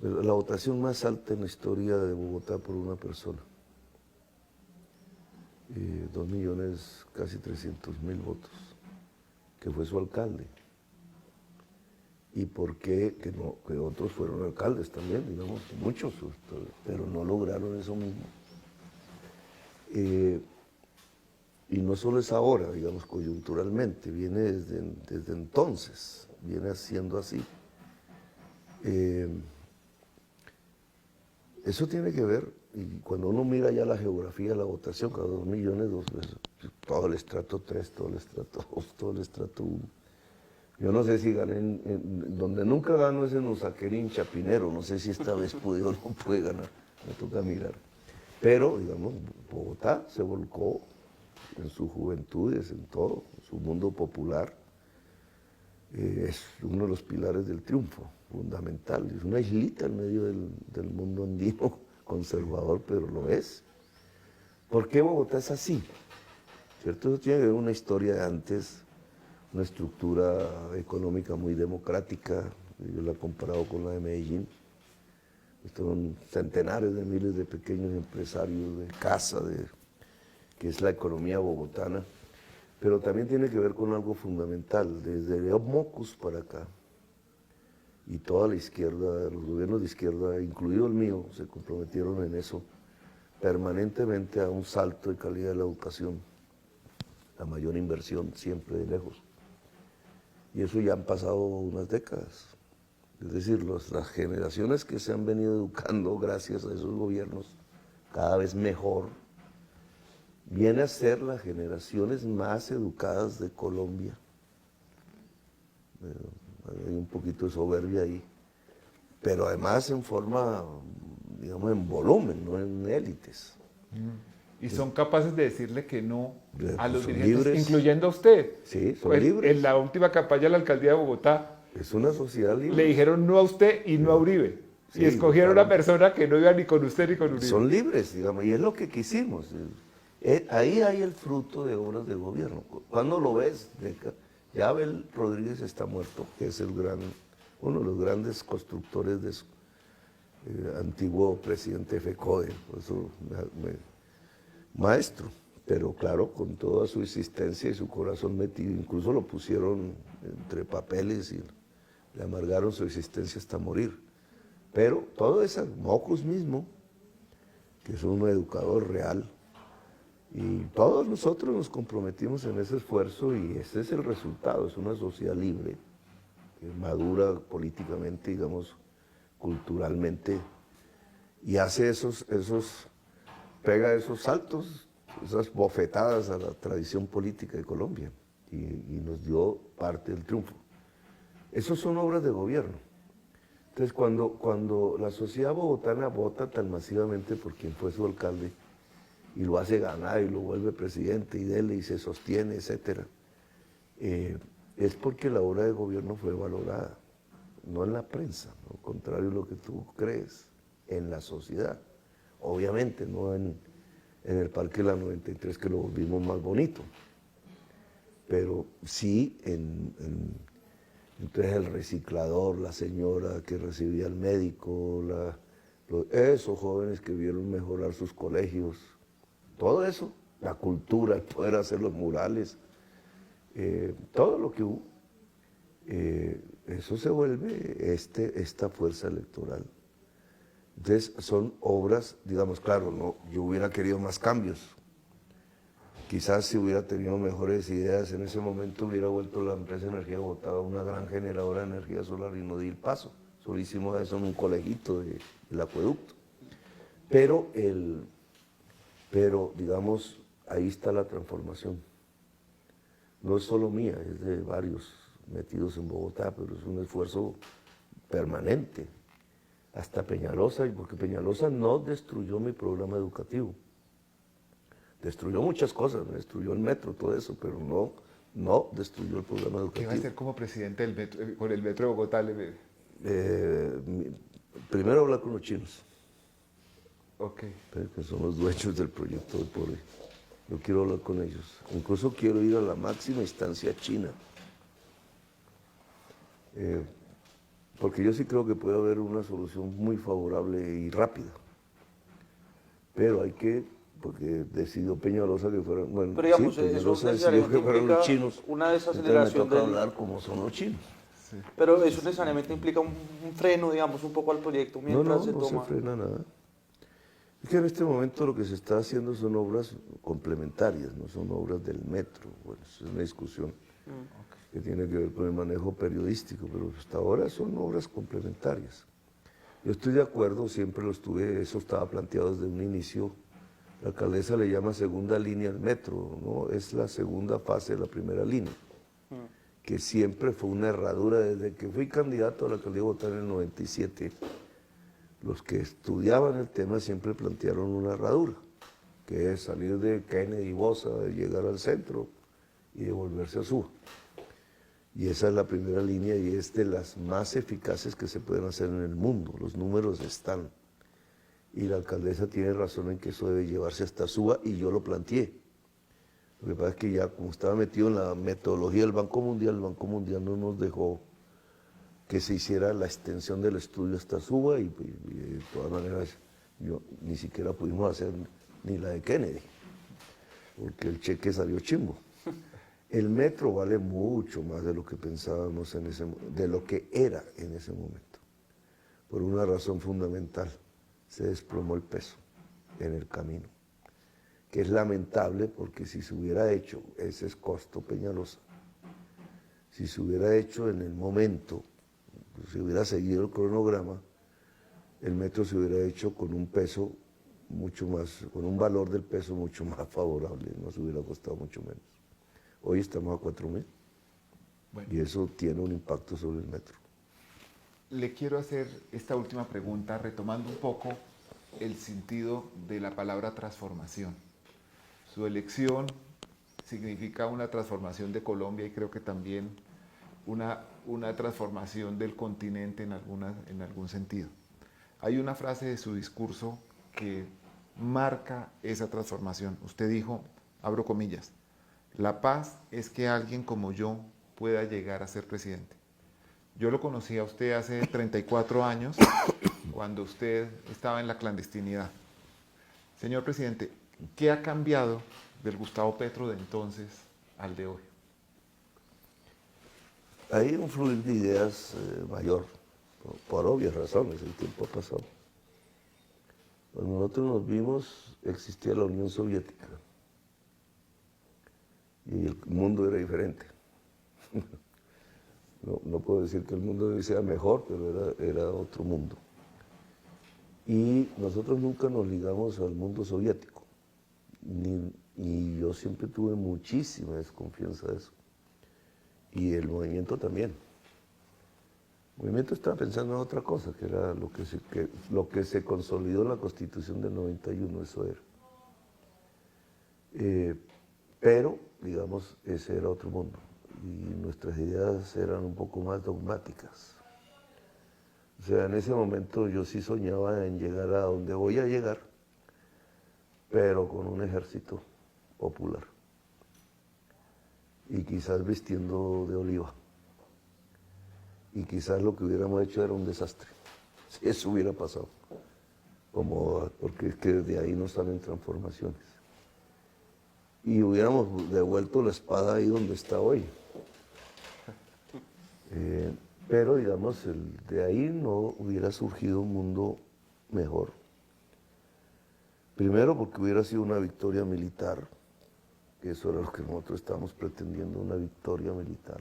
la votación más alta en la historia de Bogotá por una persona? 2 millones, casi 300.000 votos, que fue su alcalde. ¿Y por qué que otros fueron alcaldes también, digamos, muchos, pero no lograron eso mismo? Y no solo es ahora, digamos, coyunturalmente, viene desde entonces, viene siendo así. Eso tiene que ver, y cuando uno mira ya la geografía de la votación, cada 2 millones, todo el estrato 3, todo el estrato 2, todo el estrato 1. Yo no sé si gané, donde nunca gano es en Usaquerín, Chapinero, no sé si esta vez pude o no puede ganar, me toca mirar. Pero, digamos, Bogotá se volcó en sus juventudes, en todo, en su mundo popular. Es uno de los pilares del triunfo, fundamental. Es una islita en medio del mundo andino, conservador, pero lo es. ¿Por qué Bogotá es así? ¿Cierto? Eso tiene que ver una historia de antes, una estructura económica muy democrática. Yo la he comparado con la de Medellín. Son centenares de miles de pequeños empresarios de casa, que es la economía bogotana. Pero también tiene que ver con algo fundamental, desde Mocus para acá, y toda la izquierda, los gobiernos de izquierda, incluido el mío, se comprometieron en eso permanentemente a un salto de calidad de la educación, la mayor inversión siempre de lejos. Y eso ya han pasado unas décadas. Es decir, las generaciones que se han venido educando gracias a esos gobiernos, cada vez mejor, viene a ser las generaciones más educadas de Colombia. Hay un poquito de soberbia ahí, pero además en forma, digamos, en volumen, no en élites. Y son capaces de decirle que no a los Son dirigentes, libres. incluyendo a usted. Sí, son Pues, libres. en la última campaña de la alcaldía de Bogotá, Es una sociedad libre. le dijeron no a usted y no a Uribe. Sí, y escogieron a una claro. persona que no iba ni con usted ni con Uribe. Son libres, digamos, y es lo que quisimos. Ahí hay el fruto de obras de gobierno. Cuando lo ves, ya Abel Rodríguez está muerto, que es uno de los grandes constructores de eso, antiguo presidente FECODE, por eso maestro, pero claro, con toda su existencia y su corazón metido, incluso lo pusieron entre papeles y le amargaron su existencia hasta morir. Pero todo eso, Mocus mismo, que es un educador real, y todos nosotros nos comprometimos en ese esfuerzo y ese es el resultado, es una sociedad libre, que madura políticamente, digamos, culturalmente, y hace pega esos saltos, esas bofetadas a la tradición política de Colombia y nos dio parte del triunfo. Esas son obras de gobierno. Entonces, cuando la sociedad bogotana vota tan masivamente por quien fue su alcalde y lo hace ganar y lo vuelve presidente y dele y se sostiene, etc., es porque la obra de gobierno fue valorada. no en la prensa, ¿no? Contrario a lo que tú crees, en la sociedad. Obviamente, no en el Parque La 93, que lo volvimos más bonito, pero sí entonces el reciclador, la señora que recibía al médico, esos jóvenes que vieron mejorar sus colegios, todo eso, la cultura, el poder hacer los murales, todo lo que hubo, eso se vuelve esta fuerza electoral. Entonces son obras, digamos, claro, no, yo hubiera querido más cambios. Quizás si hubiera tenido mejores ideas en ese momento hubiera vuelto la empresa de energía Bogotá una gran generadora de energía solar y no di el paso. Solo hicimos eso en un colegito del acueducto. Pero digamos, ahí está la transformación. No es solo mía, es de varios metidos en Bogotá, pero es un esfuerzo permanente. Hasta Peñalosa, porque Peñalosa no destruyó mi programa educativo. Destruyó muchas cosas, destruyó el metro, todo eso, pero no destruyó el programa educativo. ¿Qué va a hacer como presidente del metro, con el metro de Bogotá? Primero hablar con los chinos, Ok. que son los dueños del proyecto de por ahí. Yo quiero hablar con ellos. Incluso quiero ir a la máxima instancia china. Porque yo sí creo que puede haber una solución muy favorable y rápida. Pero hay que, porque decidió Peñalosa que fueran, bueno, Pero digamos, sí, eso Peñalosa decidió que fueran los chinos. una Entonces desaceleración me toca hablar como son los chinos. Sí. Pero eso necesariamente implica un freno, digamos, un poco al proyecto mientras se No toma. se frena nada. Es que en este momento lo que se está haciendo son obras complementarias, no son obras del metro. Bueno, eso es una discusión que tiene que ver con el manejo periodístico, pero hasta ahora son obras complementarias. Yo estoy de acuerdo, siempre lo estuve, eso estaba planteado desde un inicio. La alcaldesa le llama segunda línea al metro, ¿no? Es la segunda fase de la primera línea, que siempre fue una herradura desde que fui candidato a la alcaldía de Bogotá en el 97. Los que estudiaban el tema siempre plantearon una herradura, que es salir de Kennedy y Bosa, de llegar al centro y devolverse a Suba. Y esa es la primera línea y es de las más eficaces que se pueden hacer en el mundo. Los números están. Y la alcaldesa tiene razón en que eso debe llevarse hasta Suba y yo lo planteé. Lo que pasa es que ya como estaba metido en la metodología del Banco Mundial, el Banco Mundial no nos dejó que se hiciera la extensión del estudio hasta Suba y de todas maneras ni siquiera pudimos hacer ni la de Kennedy, porque el cheque salió chimbo. El metro vale mucho más de lo que pensábamos de lo que era en ese momento, por una razón fundamental, se desplomó el peso en el camino, que es lamentable porque si se hubiera hecho, ese es costo Peñalosa, si se hubiera hecho en el momento, si hubiera seguido el cronograma, el metro se hubiera hecho con un peso mucho más, con un valor del peso mucho más favorable, nos hubiera costado mucho menos. Hoy estamos a 4.000 y eso tiene un impacto sobre el metro. Le quiero hacer esta última pregunta retomando un poco el sentido de la palabra transformación. Su elección significa una transformación de Colombia y creo que también una transformación del continente en algún sentido. Hay una frase de su discurso que marca esa transformación. Usted dijo, abro comillas, la paz es que alguien como yo pueda llegar a ser presidente. Yo lo conocí a usted hace 34 años, cuando usted estaba en la clandestinidad. Señor presidente, ¿qué ha cambiado del Gustavo Petro de entonces al de hoy? Hay un fluir de ideas mayor, por obvias razones, el tiempo ha pasado. Cuando nosotros nos vimos, existía la Unión Soviética y el mundo era diferente. No puedo decir que el mundo de hoy sea mejor, pero era otro mundo. Y nosotros nunca nos ligamos al mundo soviético, y yo siempre tuve muchísima desconfianza de eso. Y el movimiento también. El movimiento estaba pensando en otra cosa, que era lo que se consolidó en la Constitución del 91, eso era. Pero, digamos, ese era otro mundo. Y nuestras ideas eran un poco más dogmáticas. O sea, en ese momento yo sí soñaba en llegar a donde voy a llegar, pero con un ejército popular. Y quizás vistiendo de oliva. Y quizás lo que hubiéramos hecho era un desastre, si eso hubiera pasado. Porque es que desde ahí no salen transformaciones. Y hubiéramos devuelto la espada ahí donde está hoy. Pero, digamos, de ahí no hubiera surgido un mundo mejor. Primero porque hubiera sido una victoria militar, que eso era lo que nosotros estábamos pretendiendo, una victoria militar.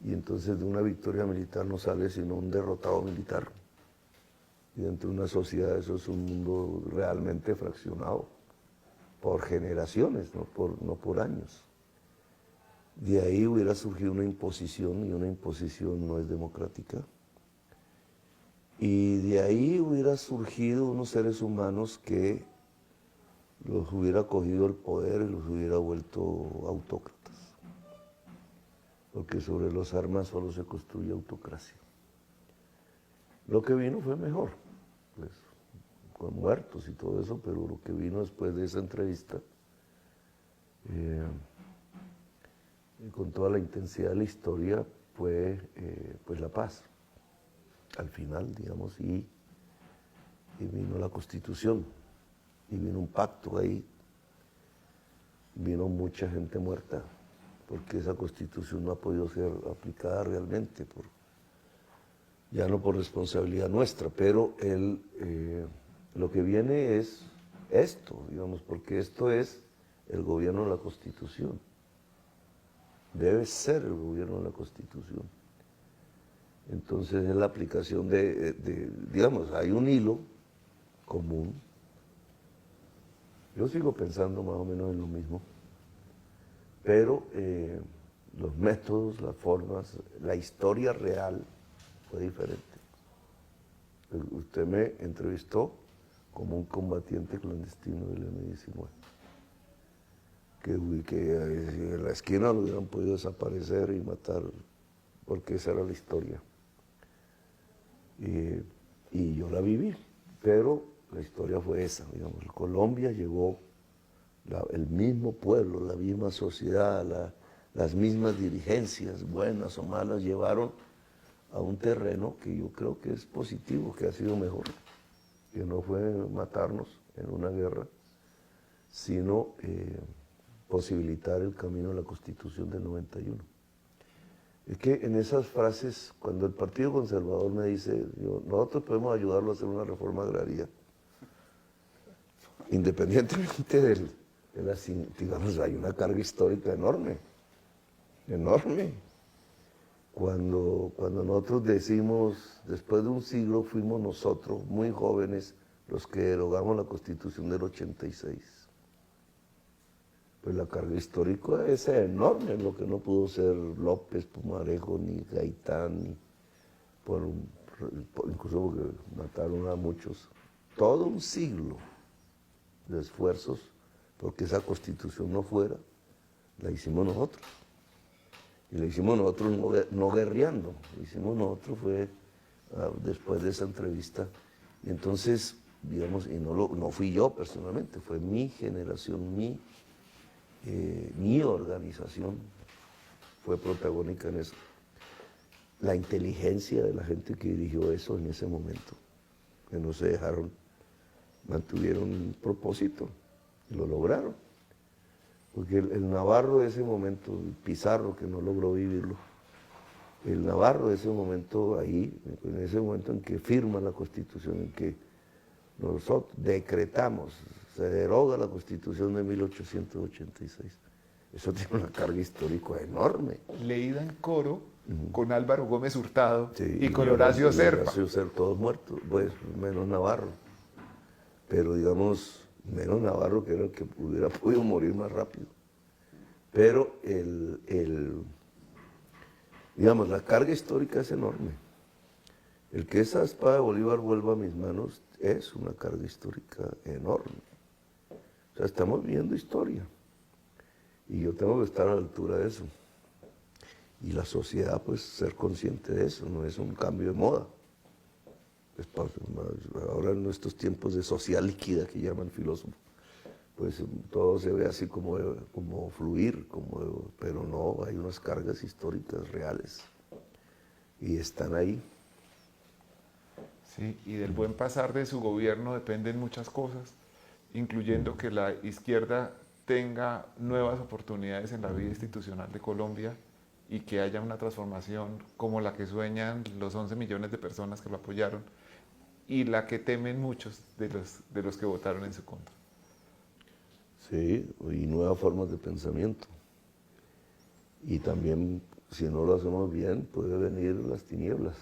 Y entonces de una victoria militar no sale sino un derrotado militar. Y dentro de una sociedad eso es un mundo realmente fraccionado, por generaciones, no por años. De ahí hubiera surgido una imposición, y una imposición no es democrática. Y de ahí hubiera surgido unos seres humanos que los hubiera cogido el poder y los hubiera vuelto autócratas. Porque sobre las armas solo se construye autocracia. Lo que vino fue mejor, pues, con muertos y todo eso, pero lo que vino después de esa entrevista, con toda la intensidad de la historia, fue pues la paz, al final, digamos, y vino la Constitución, y vino un pacto ahí, vino mucha gente muerta, porque esa Constitución no ha podido ser aplicada realmente, ya no por responsabilidad nuestra, pero lo que viene es esto, digamos, porque esto es el gobierno de la Constitución. Debe ser el gobierno de la Constitución. Entonces es la aplicación digamos, hay un hilo común. Yo sigo pensando más o menos en lo mismo, pero los métodos, las formas, la historia real fue diferente. Usted me entrevistó como un combatiente clandestino del M-19. Que en la esquina lo hubieran podido desaparecer y matar, porque esa era la historia. Y yo la viví, pero la historia fue esa, digamos. Colombia llegó, el mismo pueblo, la misma sociedad, las mismas dirigencias, buenas o malas, llevaron a un terreno que yo creo que es positivo, que ha sido mejor, que no fue matarnos en una guerra, sino posibilitar el camino a la Constitución del 91. Es que en esas frases, cuando el Partido Conservador me dice, nosotros podemos ayudarlo a hacer una reforma agraria, independientemente de las, digamos, hay una carga histórica enorme, enorme. Cuando nosotros decimos, después de un siglo fuimos nosotros, muy jóvenes, los que derogamos la Constitución del 86. Pues la carga histórica es enorme, lo que no pudo ser López, Pumarejo, ni Gaitán, ni incluso porque mataron a muchos. Todo un siglo de esfuerzos porque esa Constitución no fuera, la hicimos nosotros. Y lo hicimos nosotros no guerreando, lo hicimos nosotros fue después de esa entrevista. Y entonces, digamos, y no fui yo personalmente, fue mi generación, mi organización fue protagónica en eso. La inteligencia de la gente que dirigió eso en ese momento, que no se dejaron, mantuvieron un propósito y lo lograron. Porque el Navarro de ese momento, el Pizarro que no logró vivirlo, el Navarro de ese momento ahí, en ese momento en que firma la Constitución, en que nosotros decretamos, se deroga la Constitución de 1886. Eso tiene una carga histórica enorme. Leída en coro con Álvaro Gómez Hurtado, Sí, y con Horacio Serpa. Horacio Serpa, todos muertos, pues menos Navarro. Pero digamos, menos Navarro, que era el que hubiera podido morir más rápido. Pero digamos, la carga histórica es enorme. El que esa espada de Bolívar vuelva a mis manos es una carga histórica enorme. O sea, estamos viviendo historia. Y yo tengo que estar a la altura de eso. Y la sociedad, pues, ser consciente de eso, no es un cambio de moda. Ahora en nuestros tiempos de sociedad líquida que llama el filósofo, pues todo se ve así como fluir, pero no, hay unas cargas históricas reales y están ahí. Sí, y del buen pasar de su gobierno dependen muchas cosas, incluyendo que la izquierda tenga nuevas oportunidades en la vida institucional de Colombia y que haya una transformación como la que sueñan los 11 millones de personas que lo apoyaron y la que temen muchos de los que votaron en su contra. Sí, y nuevas formas de pensamiento. Y también, si no lo hacemos bien, puede venir las tinieblas.